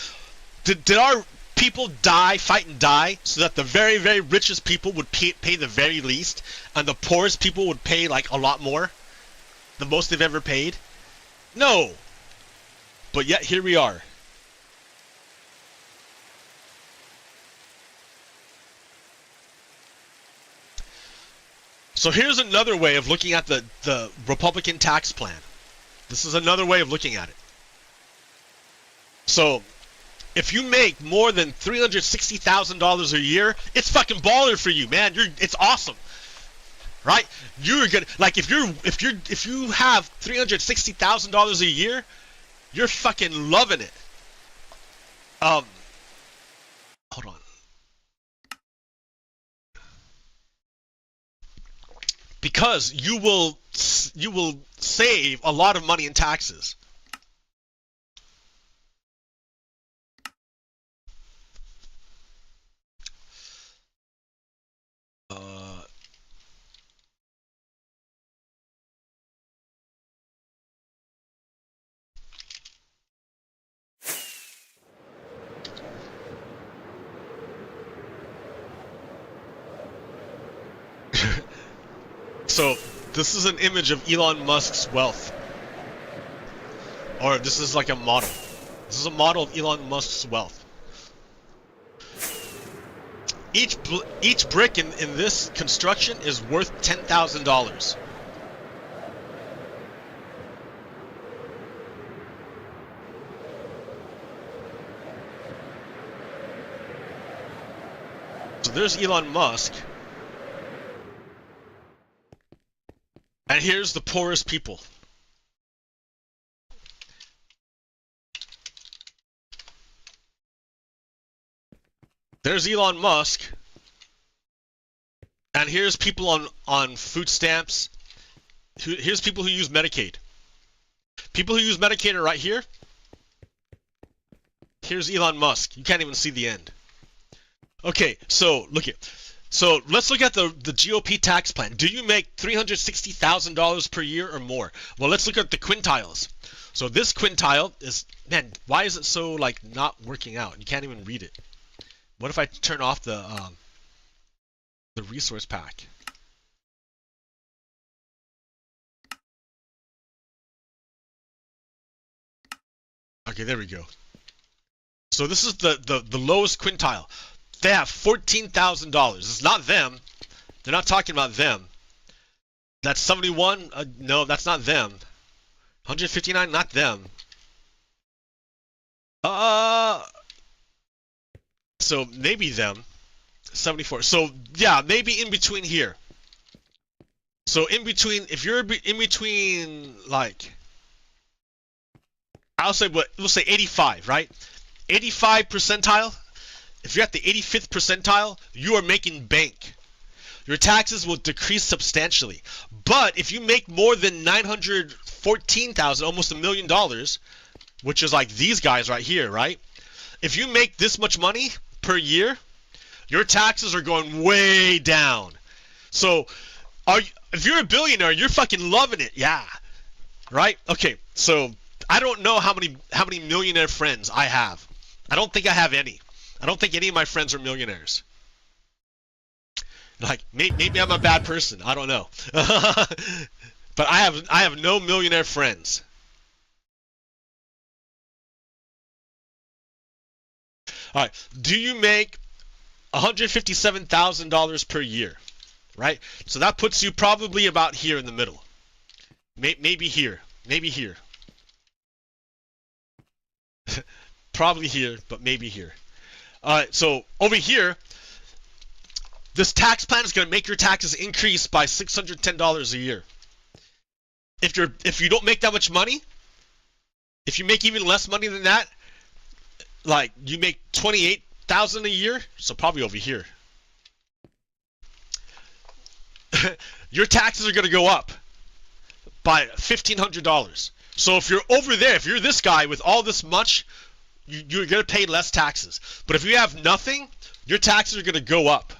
Did our people fight and die, so that the very, very richest people would pay the very least, and the poorest people would pay like a lot more? The most they've ever paid? No. But yet here we are. So here's another way of looking at the Republican tax plan. This is another way of looking at it. So if you make more than $360,000 a year, it's fucking baller for you, man. It's awesome, right? You're gonna, like, if you have $360,000 a year, you're fucking loving it. Hold on. Because you will save a lot of money in taxes. So this is an image of Elon Musk's wealth, or this is like a model. This is a model of Elon Musk's wealth. Each brick in this construction is worth $10,000. So there's Elon Musk. And here's the poorest people. There's Elon Musk. And here's people on food stamps. Here's people who use Medicaid. People who use Medicaid are right here. Here's Elon Musk. You can't even see the end. Okay, so So let's look at the GOP tax plan. Do you make $360,000 per year or more? Well, let's look at the quintiles. So this quintile is, man, why is it so like not working out? You can't even read it. What if I turn off the resource pack? Okay, there we go. So this is the lowest quintile. They have $14,000. It's not them. They're not talking about them. That's 71. No, that's not them. 159, not them. So maybe them. 74. So yeah, maybe in between here. So in between, if you're in between, like, we'll say 85, right? 85 percentile. If you're at the 85th percentile, you are making bank. Your taxes will decrease substantially. But if you make more than $914,000, almost $1 million, which is like these guys right here, right? If you make this much money per year, your taxes are going way down. So if you're a billionaire, you're fucking loving it. Yeah. Right? Okay. So I don't know how many millionaire friends I have. I don't think I have any. I don't think any of my friends are millionaires. Like, maybe I'm a bad person. I don't know. But I have no millionaire friends. All right. Do you make $157,000 per year? Right? So that puts you probably about here in the middle. Maybe here. Maybe here. Probably here, but maybe here. Alright, so over here, this tax plan is going to make your taxes increase by $610 a year. If you don't make that much money, if you make even less money than that, like you make $28,000 a year, so probably over here, your taxes are going to go up by $1,500. So if you're over there, if you're this guy with all this much, you're going to pay less taxes. But if you have nothing, your taxes are going to go up.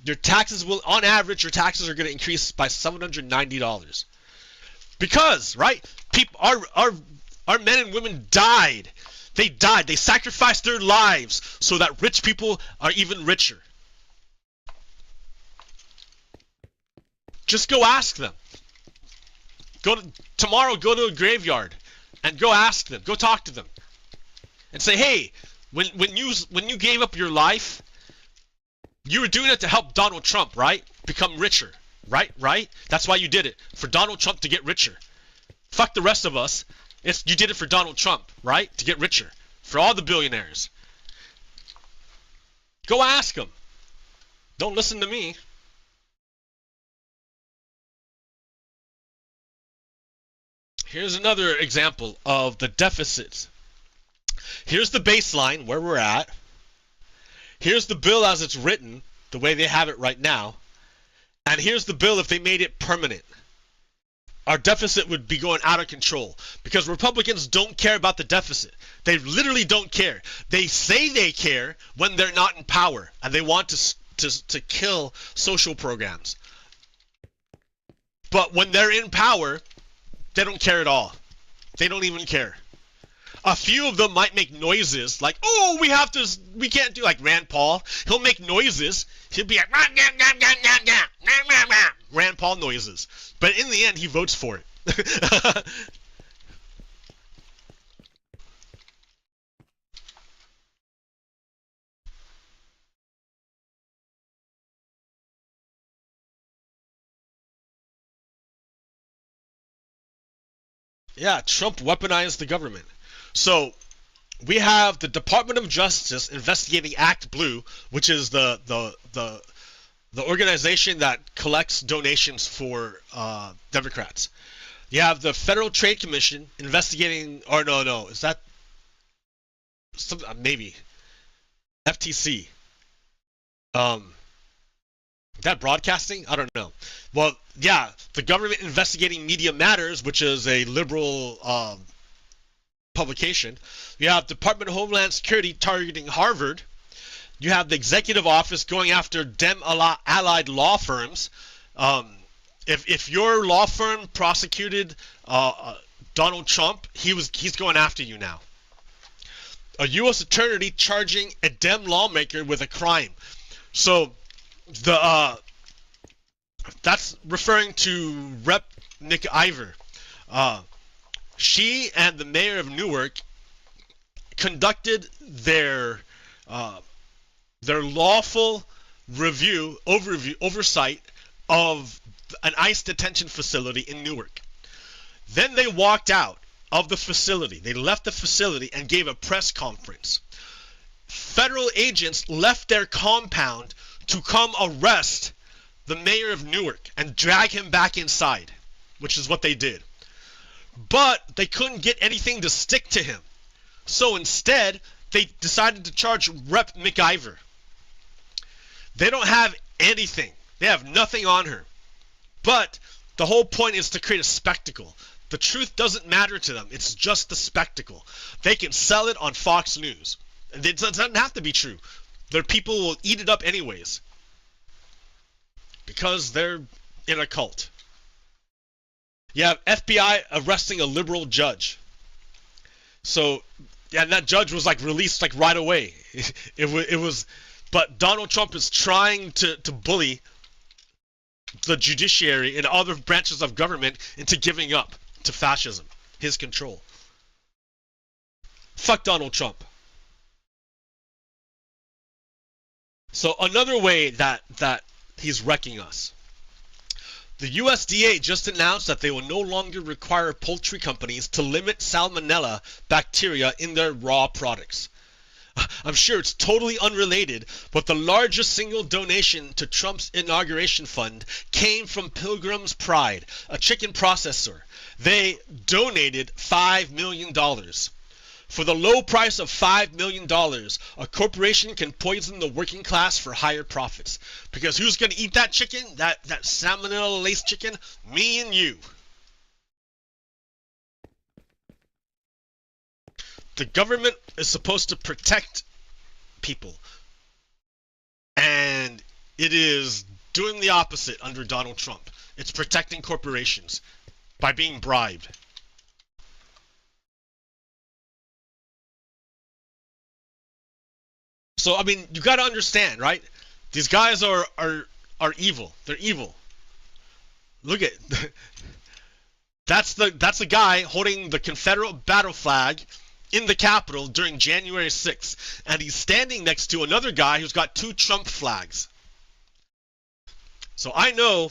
Your taxes will, on average, your taxes are going to increase by $790. Because, right, people, our men and women died. They died. They sacrificed their lives so that rich people are even richer. Just go ask them. Tomorrow, go to a graveyard and go ask them. Go talk to them. And say, hey, when you gave up your life, you were doing it to help Donald Trump, right? Become richer. Right? That's why you did it. For Donald Trump to get richer. Fuck the rest of us. You did it for Donald Trump, right? To get richer. For all the billionaires. Go ask them. Don't listen to me. Here's another example of the deficits. Here's the baseline, where we're at. Here's the bill as it's written, the way they have it right now. And here's the bill if they made it permanent. Our deficit would be going out of control. Because Republicans don't care about the deficit. They literally don't care. They say they care when they're not in power. And they want to kill social programs. But when they're in power, they don't care at all. They don't even care. A few of them might make noises like, oh, we can't do, like Rand Paul. He'll make noises. He'll be like, Rand Paul noises. But in the end, he votes for it. Yeah, Trump weaponized the government. So we have the Department of Justice investigating Act Blue, which is the organization that collects donations for Democrats. You have the Federal Trade Commission investigating, or no, is that some, maybe FTC? That broadcasting? I don't know. Well, yeah, the government investigating Media Matters, which is a liberal publication. You have Department of Homeland Security targeting Harvard. You have the executive office going after Dem-allied law firms. If your law firm prosecuted Donald Trump, he's going after you now. A U.S. attorney charging a Dem lawmaker with a crime. So that's referring to Rep. McIver. She and the mayor of Newark conducted their lawful oversight of an ICE detention facility in Newark. Then they walked out of the facility. They left the facility and gave a press conference. Federal agents left their compound to come arrest the mayor of Newark and drag him back inside, which is what they did. But they couldn't get anything to stick to him. So instead, they decided to charge Rep. McIver. They don't have anything. They have nothing on her. But the whole point is to create a spectacle. The truth doesn't matter to them. It's just the spectacle. They can sell it on Fox News. It doesn't have to be true. Their people will eat it up anyways. Because they're in a cult. You have FBI arresting a liberal judge. So, yeah, that judge was like released like right away. It was, but Donald Trump is trying to bully the judiciary and other branches of government into giving up to fascism, his control. Fuck Donald Trump. So another way that he's wrecking us. The USDA just announced that they will no longer require poultry companies to limit salmonella bacteria in their raw products. I'm sure it's totally unrelated, but the largest single donation to Trump's inauguration fund came from Pilgrim's Pride, a chicken processor. They donated $5 million. For the low price of $5 million, a corporation can poison the working class for higher profits. Because who's going to eat that chicken? That salmonella-laced chicken? Me and you. The government is supposed to protect people. And it is doing the opposite under Donald Trump. It's protecting corporations by being bribed. So, I mean, you got to understand, right? These guys are evil. They're evil. Look at that's the guy holding the Confederate battle flag in the Capitol during January 6th, and he's standing next to another guy who's got 2 Trump flags. So I know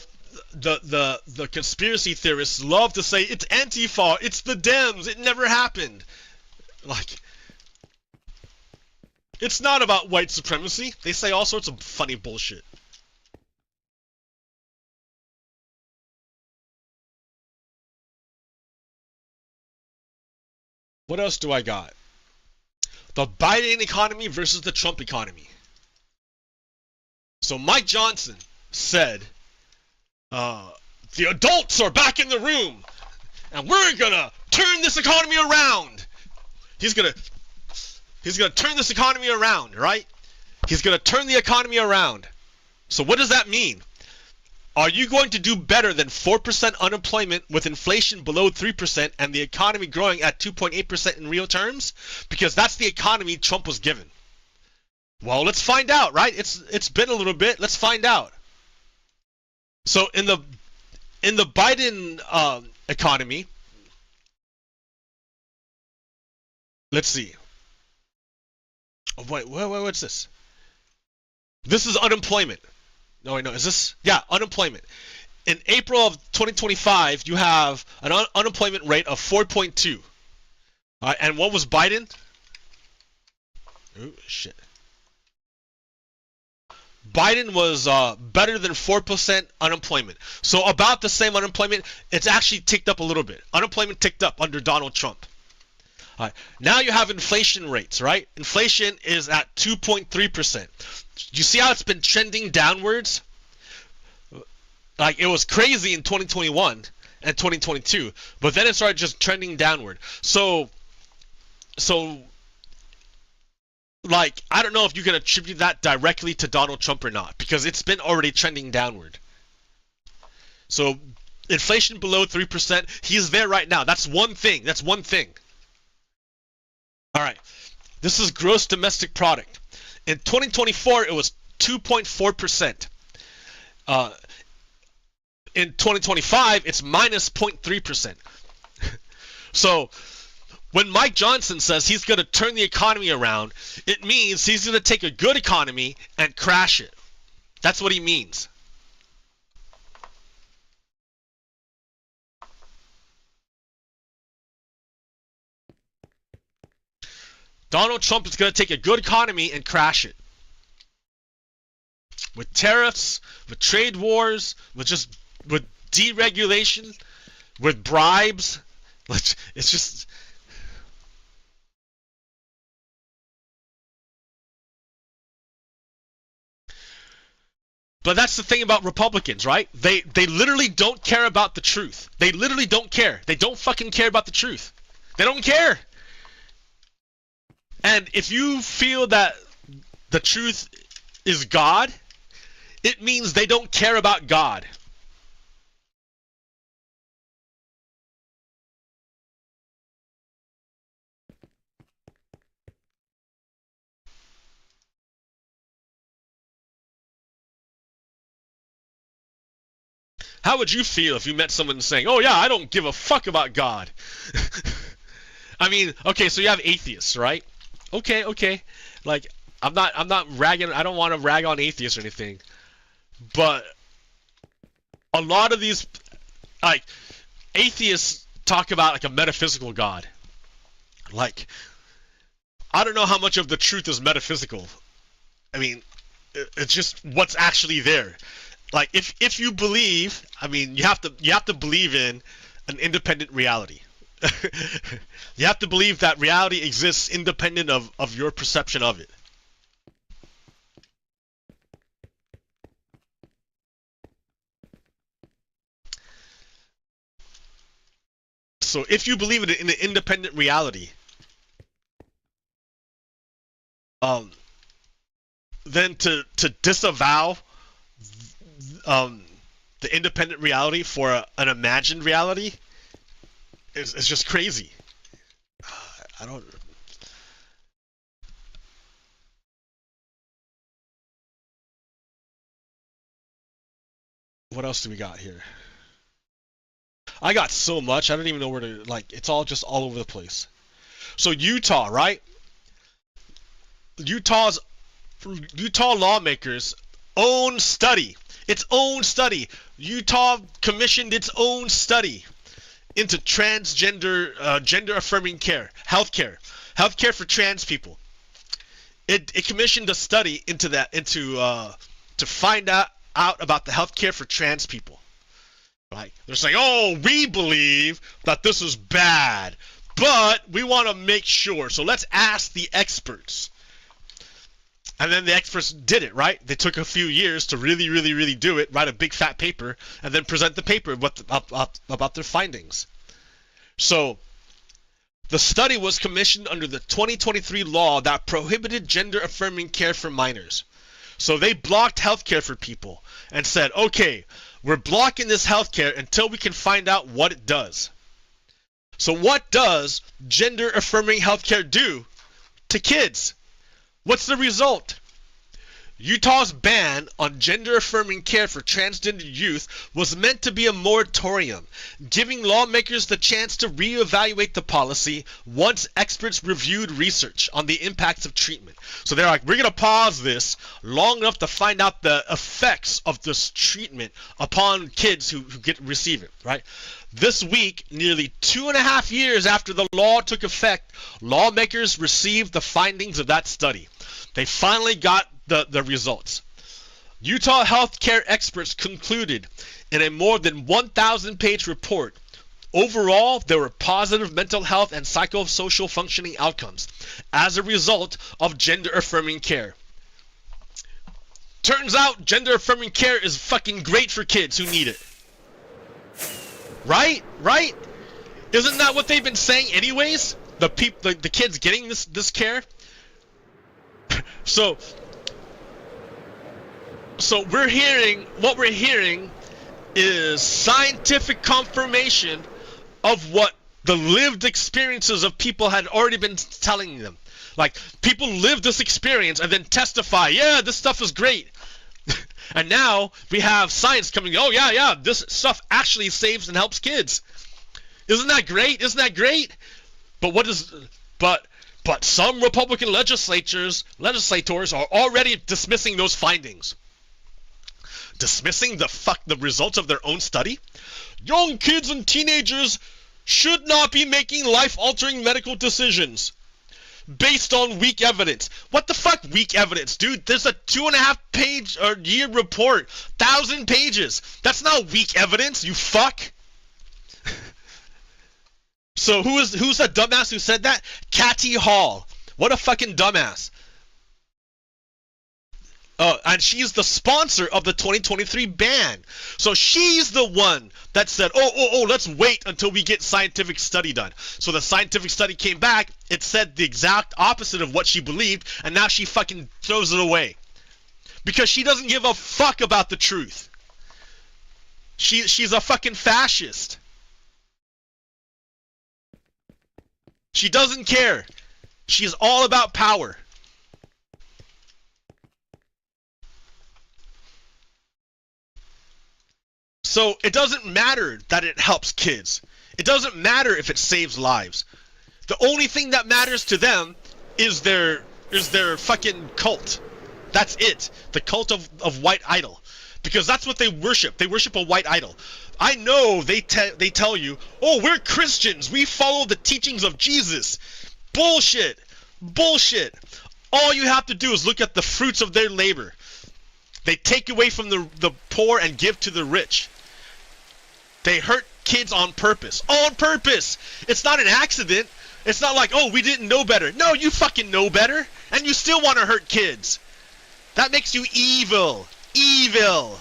the conspiracy theorists love to say it's Antifa, it's the Dems, it never happened. Like, it's not about white supremacy. They say all sorts of funny bullshit. What else do I got? The Biden economy versus the Trump economy. So Mike Johnson said, the adults are back in the room, and we're gonna turn this economy around. He's gonna turn this economy around, right? He's gonna turn the economy around. So what does that mean? Are you going to do better than 4% unemployment with inflation below 3% and the economy growing at 2.8% in real terms? Because that's the economy Trump was given. Well, let's find out, right? It's been a little bit. Let's find out. So in the Biden economy, let's see. Oh, wait, what's this? This is unemployment. No, wait, no, is this? Yeah, unemployment. In April of 2025, you have an unemployment rate of 4.2. And what was Biden? Oh, shit. Biden was better than 4% unemployment. So about the same unemployment. It's actually ticked up a little bit. Unemployment ticked up under Donald Trump. Now you have inflation rates, right? Inflation is at 2.3%. You see how it's been trending downwards? Like, it was crazy in 2021 and 2022, but then it started just trending downward. So like, I don't know if you can attribute that directly to Donald Trump or not, because it's been already trending downward. So inflation below 3%, he's there right now. That's one thing. That's one thing. All right. This is gross domestic product. In 2024, it was 2.4%. In 2025, it's minus 0.3%. So when Mike Johnson says he's going to turn the economy around, it means he's going to take a good economy and crash it. That's what he means. Donald Trump is going to take a good economy and crash it. With tariffs, with trade wars, with deregulation, with bribes. It's just... But that's the thing about Republicans, right? They literally don't care about the truth. They literally don't care. They don't fucking care about the truth. They don't care. And if you feel that the truth is God, it means they don't care about God. How would you feel if you met someone saying, "Oh yeah, I don't give a fuck about God"? I mean, okay, so you have atheists, right? Okay. Like, I'm not ragging. I don't want to rag on atheists or anything, but a lot of these, like, atheists talk about like a metaphysical God. Like, I don't know how much of the truth is metaphysical. I mean, it's just what's actually there. Like if you believe, I mean, you have to believe in an independent reality. You have to believe that reality exists independent of your perception of it. So if you believe in an independent reality, then to disavow the independent reality for an imagined reality is just crazy. I don't. What else do we got here? I got so much, I don't even know where to, like, it's all just all over the place. So Utah, right? Utah lawmakers' own study, its own study. Utah commissioned its own study into transgender, gender-affirming care, healthcare for trans people. It commissioned a study into that, to find out about the healthcare for trans people. Right? They're saying, oh, we believe that this is bad, but we want to make sure. So let's ask the experts. And then the experts did it, right? They took a few years to really do it, write a big fat paper, and then present the paper about their findings. So the study was commissioned under the 2023 law that prohibited gender-affirming care for minors. So they blocked healthcare for people and said, okay, we're blocking this healthcare until we can find out what it does. So what does gender-affirming healthcare do to kids? What's the result? Utah's ban on gender-affirming care for transgender youth was meant to be a moratorium, giving lawmakers the chance to reevaluate the policy once experts reviewed research on the impacts of treatment. So they're like, we're going to pause this long enough to find out the effects of this treatment upon kids who receive it, right? This week, nearly 2.5 years after the law took effect, lawmakers received the findings of that study. They finally got the results. Utah healthcare experts concluded in a more than 1,000-page report, overall, there were positive mental health and psychosocial functioning outcomes as a result of gender-affirming care. Turns out gender-affirming care is fucking great for kids who need it. Right? Right? Isn't that what they've been saying anyways? The kids getting this care? So what we're hearing is scientific confirmation of what the lived experiences of people had already been telling them. Like, people live this experience and then testify, yeah, this stuff is great. And now we have science coming, oh yeah, this stuff actually saves and helps kids. Isn't that great? Isn't that great? But some Republican legislators are already dismissing those findings. Dismissing the results of their own study? Young kids and teenagers should not be making life-altering medical decisions based on weak evidence. What the fuck, weak evidence, dude? There's a 2.5-page or year report, 1,000 pages. That's not weak evidence, you fuck. So who's that dumbass who said that? Catty Hall. What a fucking dumbass. And she's the sponsor of the 2023 ban. So she's the one that said, oh, let's wait until we get scientific study done. So the scientific study came back, it said the exact opposite of what she believed, and now she fucking throws it away. Because she doesn't give a fuck about the truth. She's a fucking fascist. She doesn't care. She's all about power. So it doesn't matter that it helps kids. It doesn't matter if it saves lives. The only thing that matters to them is their fucking cult. That's it. The cult of white idol. Because that's what they worship. They worship a white idol. I know they tell you, oh, we're Christians. We follow the teachings of Jesus. Bullshit. Bullshit. All you have to do is look at the fruits of their labor. They take away from the poor and give to the rich. They hurt kids on purpose. On purpose! It's not an accident. It's not like, oh, we didn't know better. No, you fucking know better. And you still want to hurt kids. That makes you evil. Evil.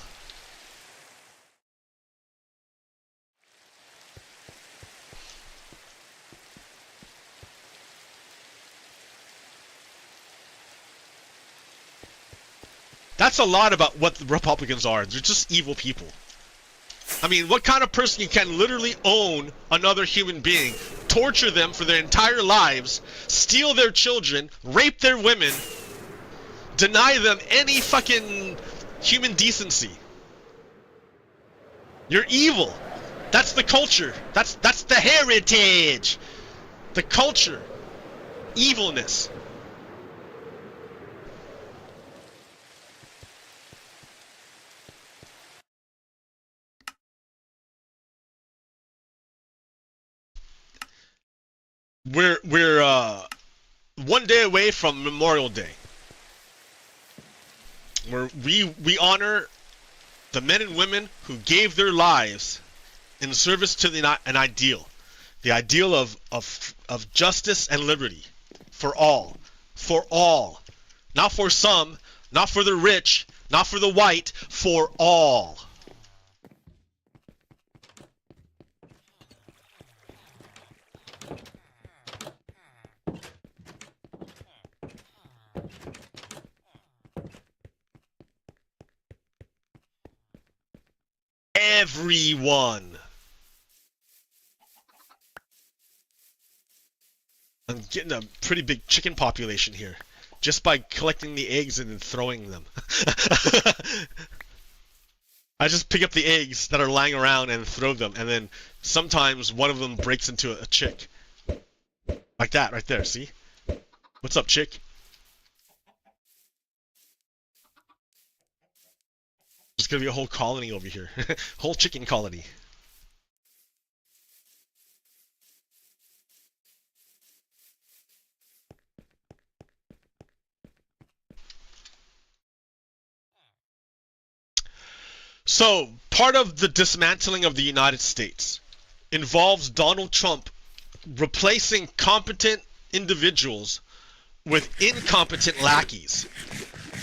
That's a lot about what the Republicans are. They're just evil people. I mean, what kind of person can literally own another human being, torture them for their entire lives, steal their children, rape their women, deny them any fucking human decency? You're evil. That's the culture. That's the heritage. The culture. Evilness. We're one day away from Memorial Day, where we honor the men and women who gave their lives in service to an ideal, the ideal of justice and liberty for all, not for some, not for the rich, not for the white, for all. Everyone. I'm getting a pretty big chicken population here just by collecting the eggs and then throwing them. I just pick up the eggs that are lying around and throw them, and then sometimes one of them breaks into a chick. Like that right there, see? What's up, chick? There's gonna be a whole colony over here. Whole chicken colony. So, part of the dismantling of the United States involves Donald Trump replacing competent individuals with incompetent lackeys.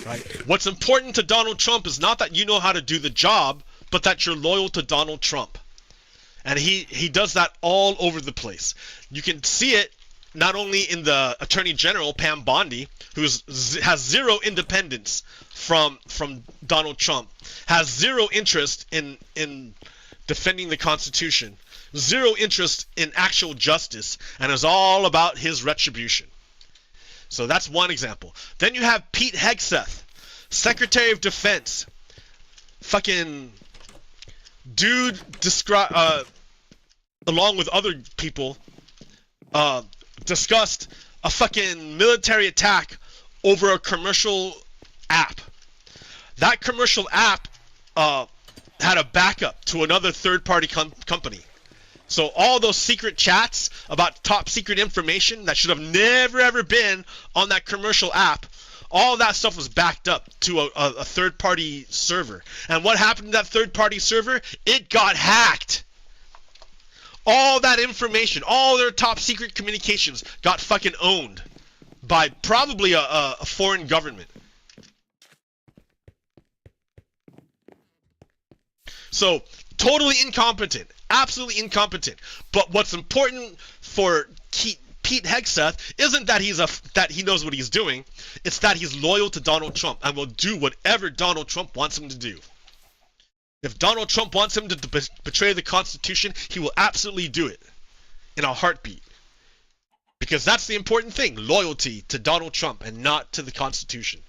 Right? What's important to Donald Trump is not that you know how to do the job, but that you're loyal to Donald Trump. And he does that all over the place. You can see it not only in the Attorney General, Pam Bondi, who has zero independence from Donald Trump, has zero interest in defending the Constitution, zero interest in actual justice, and is all about his retribution. So that's one example. Then you have Pete Hegseth, Secretary of Defense. Fucking dude along with other people, discussed a fucking military attack over a commercial app. That commercial app had a backup to another third-party company. So all those secret chats about top secret information that should have never ever been on that commercial app, all that stuff was backed up to a third-party server. And what happened to that third-party server? It got hacked. All that information, all their top secret communications got fucking owned by probably a foreign government. So, totally incompetent. Absolutely incompetent. But what's important for Pete Hegseth isn't that that he knows what he's doing. It's that he's loyal to Donald Trump and will do whatever Donald Trump wants him to do. If Donald Trump wants him to betray the Constitution, he will absolutely do it in a heartbeat. Because that's the important thing, loyalty to Donald Trump and not to the Constitution.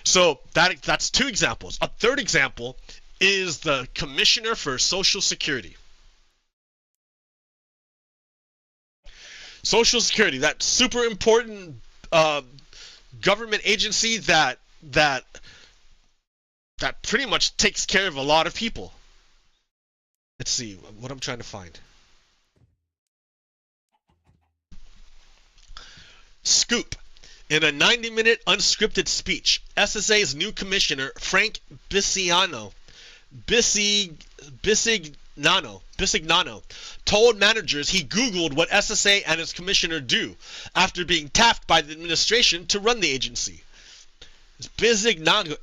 So that's two examples. A third example is the Commissioner for Social Security. Social Security, that super important government agency that pretty much takes care of a lot of people. Let's see what I'm trying to find. Scoop. In a 90-minute unscripted speech, SSA's new commissioner, Frank Bisignano, told managers he Googled what SSA and its commissioner do after being tapped by the administration to run the agency. Bisignano,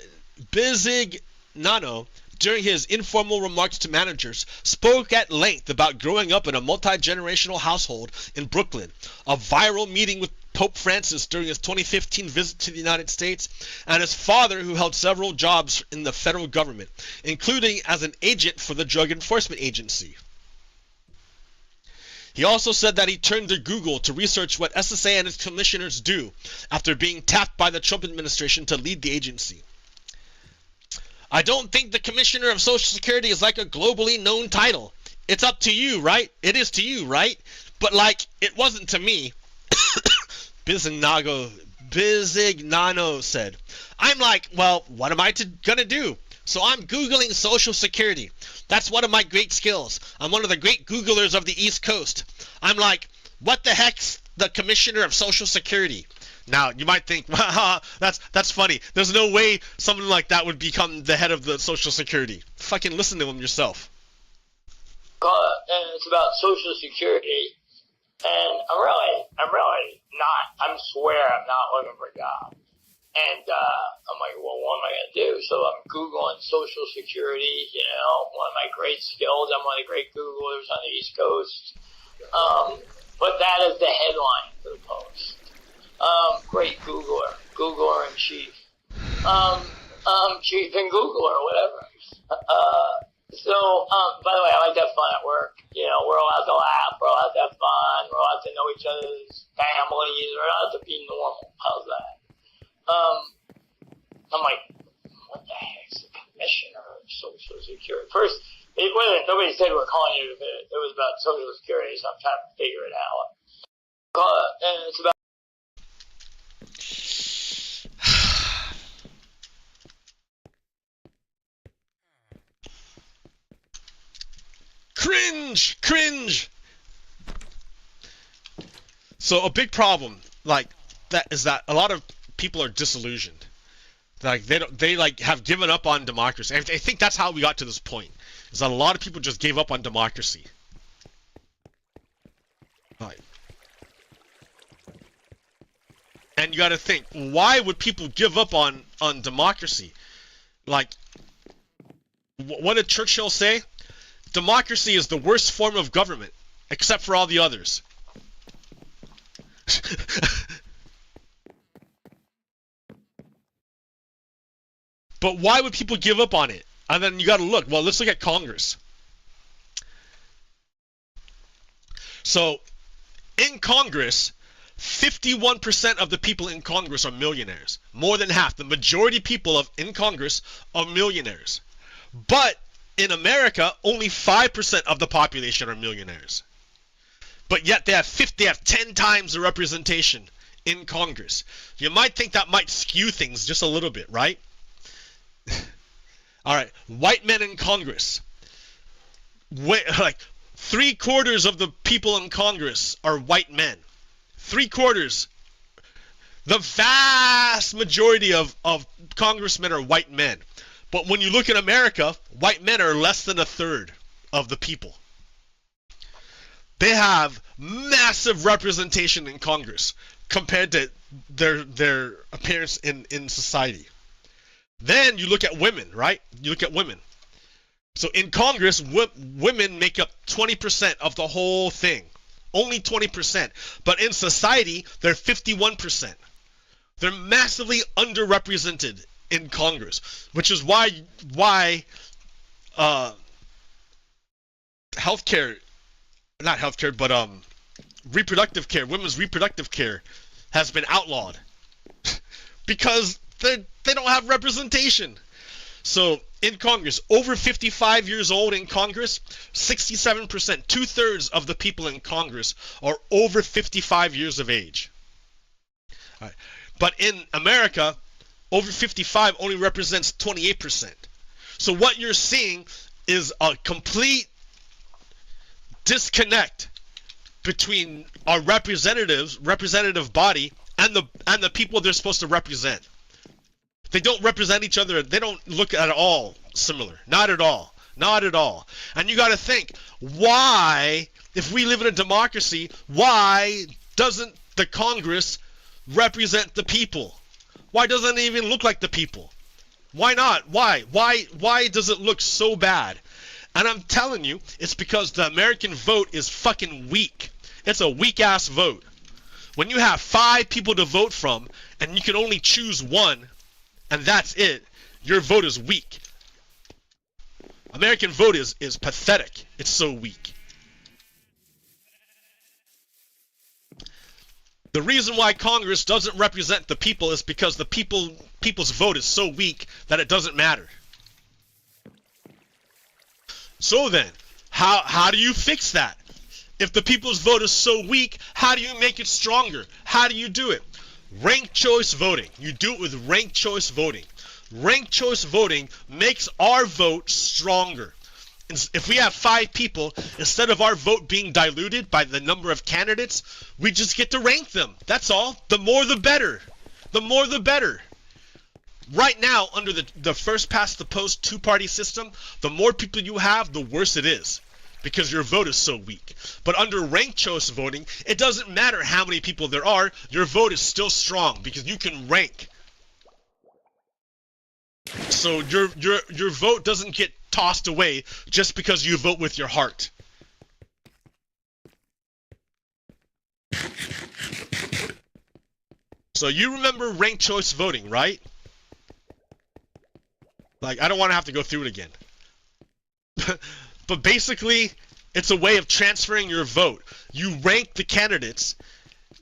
during his informal remarks to managers, spoke at length about growing up in a multi-generational household in Brooklyn, a viral meeting with Pope Francis during his 2015 visit to the United States, and his father, who held several jobs in the federal government, including as an agent for the Drug Enforcement Agency. He also said that he turned to Google to research what SSA and its commissioners do after being tapped by the Trump administration to lead the agency. I don't think the Commissioner of Social Security is like a globally known title. It's up to you, right? It is to you, right? But like, it wasn't to me. Bisignano said. I'm like, well, what am I gonna do? So I'm Googling Social Security. That's one of my great skills. I'm one of the great Googlers of the East Coast. I'm like, what the heck's the Commissioner of Social Security? Now, you might think, that's funny. There's no way someone like that would become the head of the Social Security. Fucking listen to him yourself. And it's about Social Security. And I'm really not, I swear I'm not looking for a job. And I'm like, well, what am I going to do? So I'm Googling Social Security, you know, one of my great skills. I'm one of the great Googlers on the East Coast. But that is the headline for the post. Great Googler in chief, chief and Googler or whatever. By the way, I like to have fun at work. You know, we're allowed to laugh, we're allowed to have fun, we're allowed to know each other's families, we're allowed to be normal. How's that? I'm like, what the heck's the Commissioner of Social Security? First, nobody said we're calling you if it was about Social Security, so I'm trying to figure it out. And it's about Cringe. So a big problem like that is that a lot of people are disillusioned. Like they have given up on democracy. I think that's how we got to this point. Is that a lot of people just gave up on democracy. Right. And you got to think, why would people give up on democracy? Like, what did Churchill say? Democracy is the worst form of government, except for all the others. But why would people give up on it? And then you got to look. Well, let's look at Congress. So, in Congress, 51% of the people in Congress are millionaires. More than half. The majority of people in Congress are millionaires. But in America, only 5% of the population are millionaires. But yet they have 10 times the representation in Congress. You might think that might skew things just a little bit, right? All right, white men in Congress. Like 3/4 of the people in Congress are white men. 3/4. The vast majority of congressmen are white men. But when you look at America, white men are less than 1/3 of the people. They have massive representation in Congress compared to their appearance in society. Then you look at women, right? You look at women. So in Congress, women make up 20% of the whole thing. Only 20%. But in society, they're 51%. They're massively underrepresented in Congress, which is why reproductive care, women's reproductive care has been outlawed because they don't have representation. So in Congress, over 55 years old in Congress, 67%, 2/3 of the people in Congress are over 55 years of age. All right. But in America, over 55 only represents 28%. So what you're seeing is a complete disconnect between our representative body and the people they're supposed to represent. They don't represent each other. They don't look at all similar. Not at all. Not at all. And you got to think, why, if we live in a democracy, why doesn't the Congress represent the people? Why doesn't it even look like the people? Why not? Why? Why does it look so bad? And I'm telling you, it's because the American vote is fucking weak. It's a weak-ass vote. When you have 5 people to vote from, and you can only choose one, and that's it, your vote is weak. American vote is pathetic. It's so weak. The reason why Congress doesn't represent the people is because the people's vote is so weak that it doesn't matter. So then, how do you fix that? If the people's vote is so weak, how do you make it stronger? How do you do it? Ranked choice voting. You do it with ranked choice voting. Ranked choice voting makes our vote stronger. If we have 5 people, instead of our vote being diluted by the number of candidates, we just get to rank them. That's all. The more the better. The more the better. Right now, under the first past the post 2-party system, the more people you have, the worse it is, because your vote is so weak. But under ranked choice voting, it doesn't matter how many people there are, your vote is still strong because you can rank. So your vote doesn't get tossed away just because you vote with your heart. So you remember ranked choice voting, right? Like, I don't want to have to go through it again. But basically, it's a way of transferring your vote. You rank the candidates.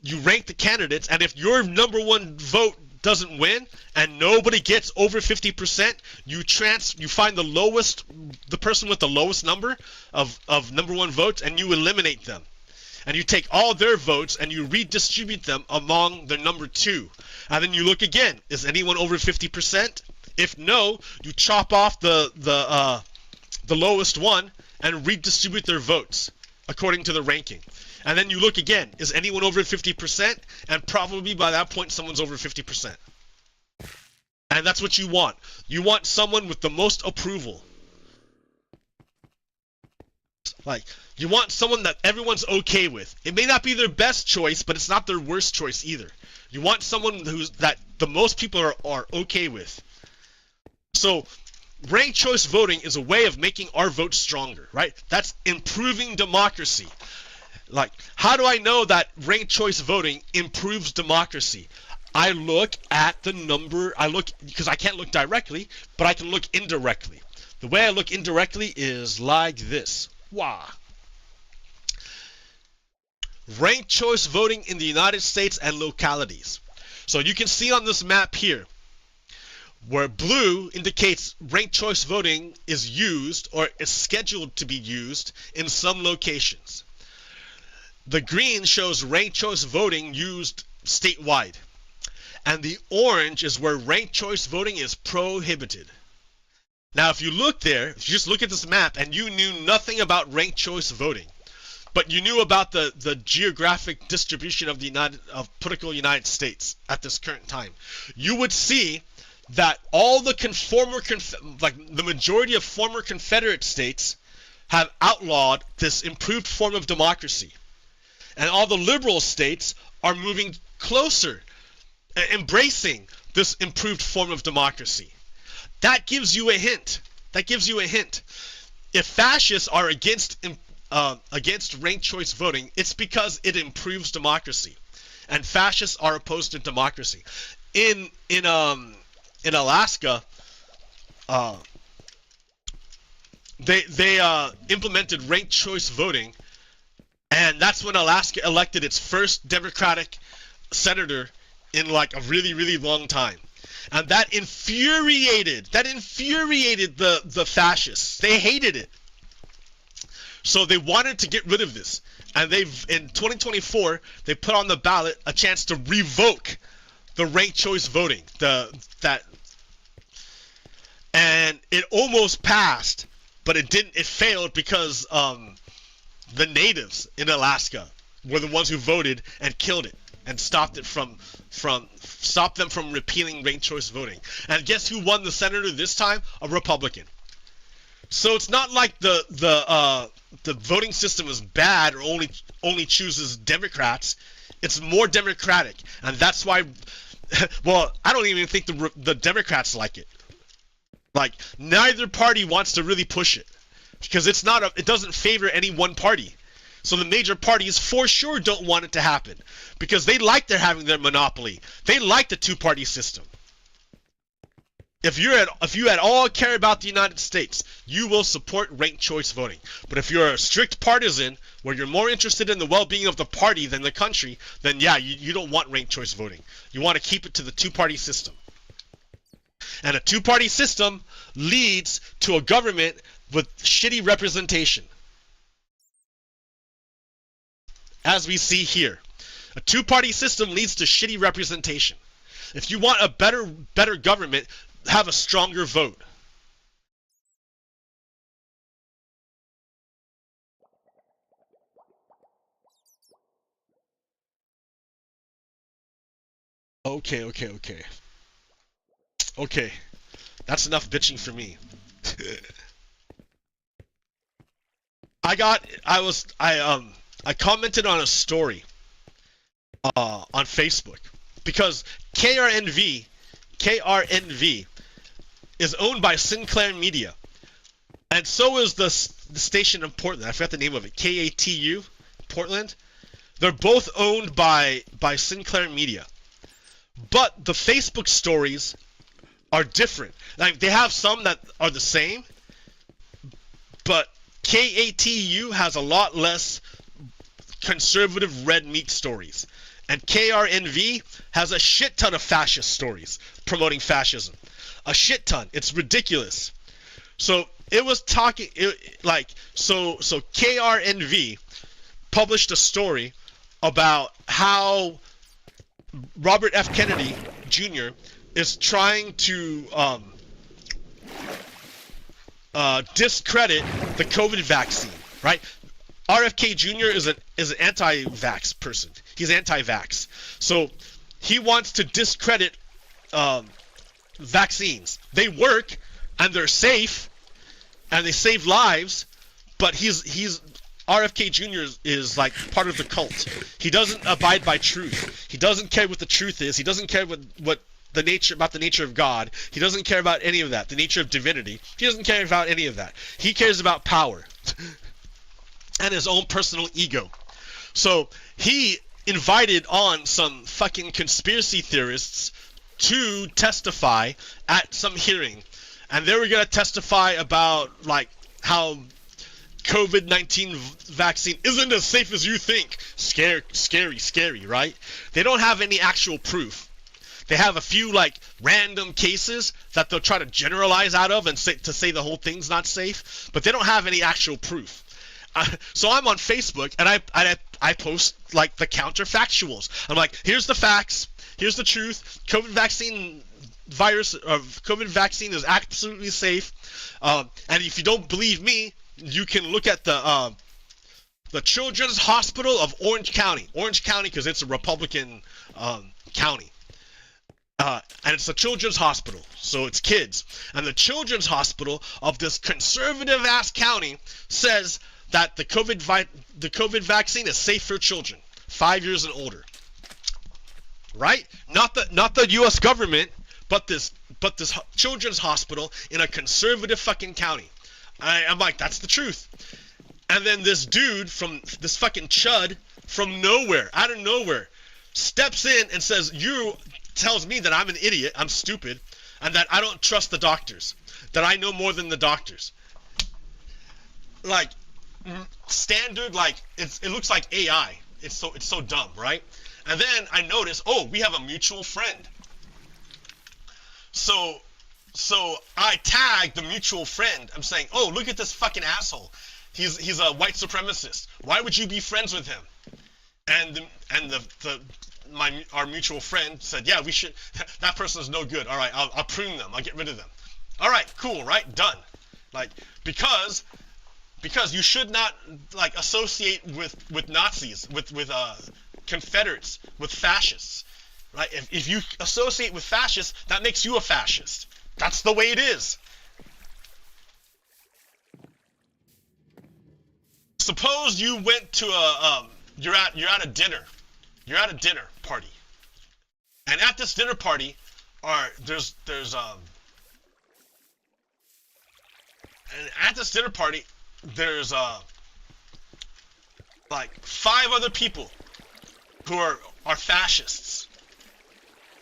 And if your number one vote doesn't win and nobody gets over 50%, you find the person with the lowest number of number one votes, and you eliminate them. And you take all their votes and you redistribute them among the number 2. And then you look again, is anyone over 50%? If no, you chop off the lowest one and redistribute their votes according to the ranking. And then you look again, is anyone over 50%? And probably by that point, someone's over 50%. And that's what you want. You want someone with the most approval. Like, you want someone that everyone's okay with. It may not be their best choice, but it's not their worst choice either. You want someone that the most people are okay with. So, ranked choice voting is a way of making our vote stronger, right? That's improving democracy. Like, how do I know that ranked choice voting improves democracy? I look at the number, because I can't look directly, but I can look indirectly. The way I look indirectly is like this. Wow. Ranked choice voting in the United States and localities. So you can see on this map here, where blue indicates ranked choice voting is used or is scheduled to be used in some locations. The green shows ranked choice voting used statewide. And the orange is where ranked choice voting is prohibited. Now, if you look there, if you just look at this map and you knew nothing about ranked choice voting, but you knew about the geographic distribution of political United States at this current time, you would see that all the the majority of former Confederate states have outlawed this improved form of democracy. And all the liberal states are moving closer, embracing this improved form of democracy. That gives you a hint. If fascists are against ranked choice voting, it's because it improves democracy. And fascists are opposed to democracy. In Alaska, they implemented ranked choice voting, and that's when Alaska elected its first Democratic senator in like a really, really long time. And that infuriated the fascists. They hated it. So they wanted to get rid of this. And in 2024, they put on the ballot a chance to revoke the ranked choice voting. And it almost passed, but it didn't. It failed because the natives in Alaska were the ones who voted and killed it. and stopped them from repealing ranked choice voting. And guess who won the senator this time? A Republican. So it's not like the voting system is bad or only chooses Democrats. It's more democratic, and that's why. Well, I don't even think the Democrats like it. Like, neither party wants to really push it because it doesn't favor any one party. So the major parties for sure don't want it to happen because they like having their monopoly. They like the two-party system. If you at all care about the United States, you will support ranked choice voting. But if you're a strict partisan, where you're more interested in the well-being of the party than the country, then yeah, you don't want ranked choice voting. You want to keep it to the two-party system. And a two-party system leads to a government with shitty representation. As we see here, a two-party system leads to shitty representation. If you want a better government, have a stronger vote. Okay. That's enough bitching for me. I commented on a story on Facebook because KRNV is owned by Sinclair Media, and so is the station in Portland. I forgot the name of it. KATU, Portland. They're both owned by Sinclair Media, but the Facebook stories are different. Like, they have some that are the same, but KATU has a lot less conservative red meat stories, and KRNV has a shit ton of fascist stories promoting fascism. A shit ton. It's ridiculous. So it was talking so KRNV published a story about how Robert F. Kennedy Jr. is trying to discredit the COVID vaccine, right? RFK Jr. is an anti-vax person. He's anti-vax. So he wants to discredit vaccines. They work and they're safe and they save lives, but he's RFK Jr. is like part of the cult. He doesn't abide by truth. He doesn't care what the truth is. He doesn't care what the nature of God. He doesn't care about any of that. The nature of divinity. He doesn't care about any of that. He cares about power and his own personal ego. So he invited on some fucking conspiracy theorists to testify at some hearing, and they were going to testify about like how COVID-19 vaccine isn't as safe as you think. Scary, right? They don't have any actual proof. They have a few like random cases that they'll try to generalize out of and say the whole thing's not safe, but they don't have any actual proof. So I'm on Facebook and I post like the counterfactuals. I'm like, here's the facts, here's the truth. COVID vaccine is absolutely safe. And if you don't believe me, you can look at the Children's Hospital of Orange County, because it's a Republican county. And it's a children's hospital, so it's kids. And the Children's Hospital of this conservative-ass county says that the COVID vaccine is safe for children, 5 years and older. Right? Not the U.S. government, but this children's hospital in a conservative fucking county. I'm like, that's the truth. And then this dude from this fucking chud from nowhere, out of nowhere, steps in and tells me that I'm an idiot, I'm stupid, and that I don't trust the doctors, that I know more than the doctors. Like, standard, like, it looks like AI. It's so dumb, right? And then I notice, oh, we have a mutual friend. So I tag the mutual friend. I'm saying, oh, look at this fucking asshole. He's a white supremacist. Why would you be friends with him? And our mutual friend said, yeah, we should. That person is no good. All right, I'll prune them. I'll get rid of them. All right, cool, right? Done. Like, because you should not like associate with Nazis, with Confederates with fascists, right? If you associate with fascists, that makes you a fascist. That's the way it is. Suppose you went to you're at a dinner party, and at this dinner party there's like 5 other people who are fascists,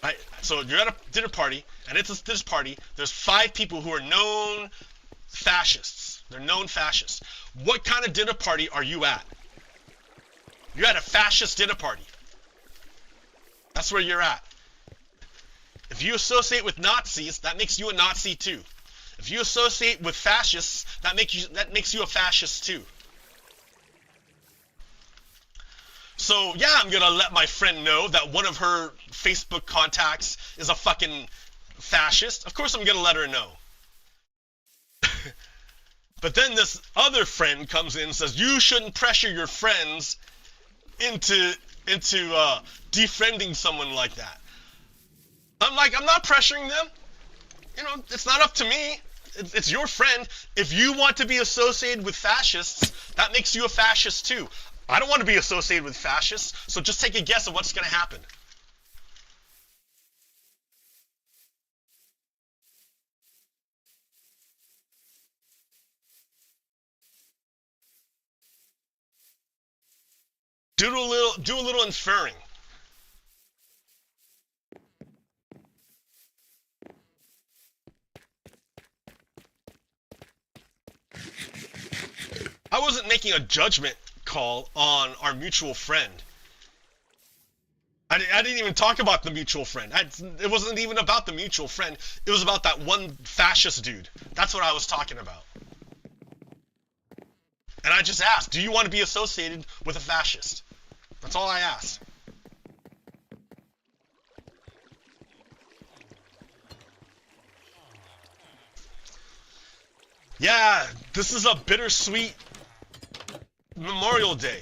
right? So you're at a dinner party, and it's this party. There's 5 people who are known fascists. They're known fascists. What kind of dinner party are you at? You're at a fascist dinner party. That's where you're at. If you associate with Nazis, that makes you a Nazi too. If you associate with fascists, that makes you a fascist too. So yeah, I'm gonna let my friend know that one of her Facebook contacts is a fucking fascist. Of course I'm gonna let her know. But then this other friend comes in and says, you shouldn't pressure your friends into defriending someone like that. I'm like, I'm not pressuring them. You know, it's not up to me. It's your friend. If you want to be associated with fascists, that makes you a fascist too. I don't want to be associated with fascists, so just take a guess of what's going to happen. Do a little inferring. I wasn't making a judgment call on our mutual friend. I didn't even talk about the mutual friend. It wasn't even about the mutual friend. It was about that one fascist dude. That's what I was talking about. And I just asked, do you want to be associated with a fascist? That's all I asked. Yeah, this is a bittersweet Memorial Day.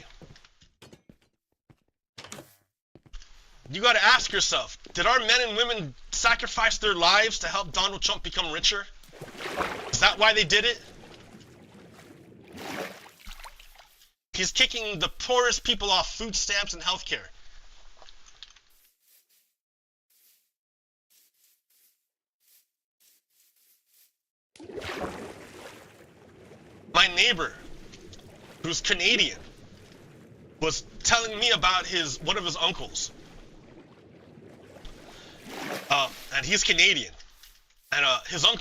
You gotta ask yourself, did our men and women sacrifice their lives to help Donald Trump become richer? Is that why they did it? He's kicking the poorest people off food stamps and healthcare. My neighbor, who's Canadian, was telling me about one of his uncles. And he's Canadian. And his uncle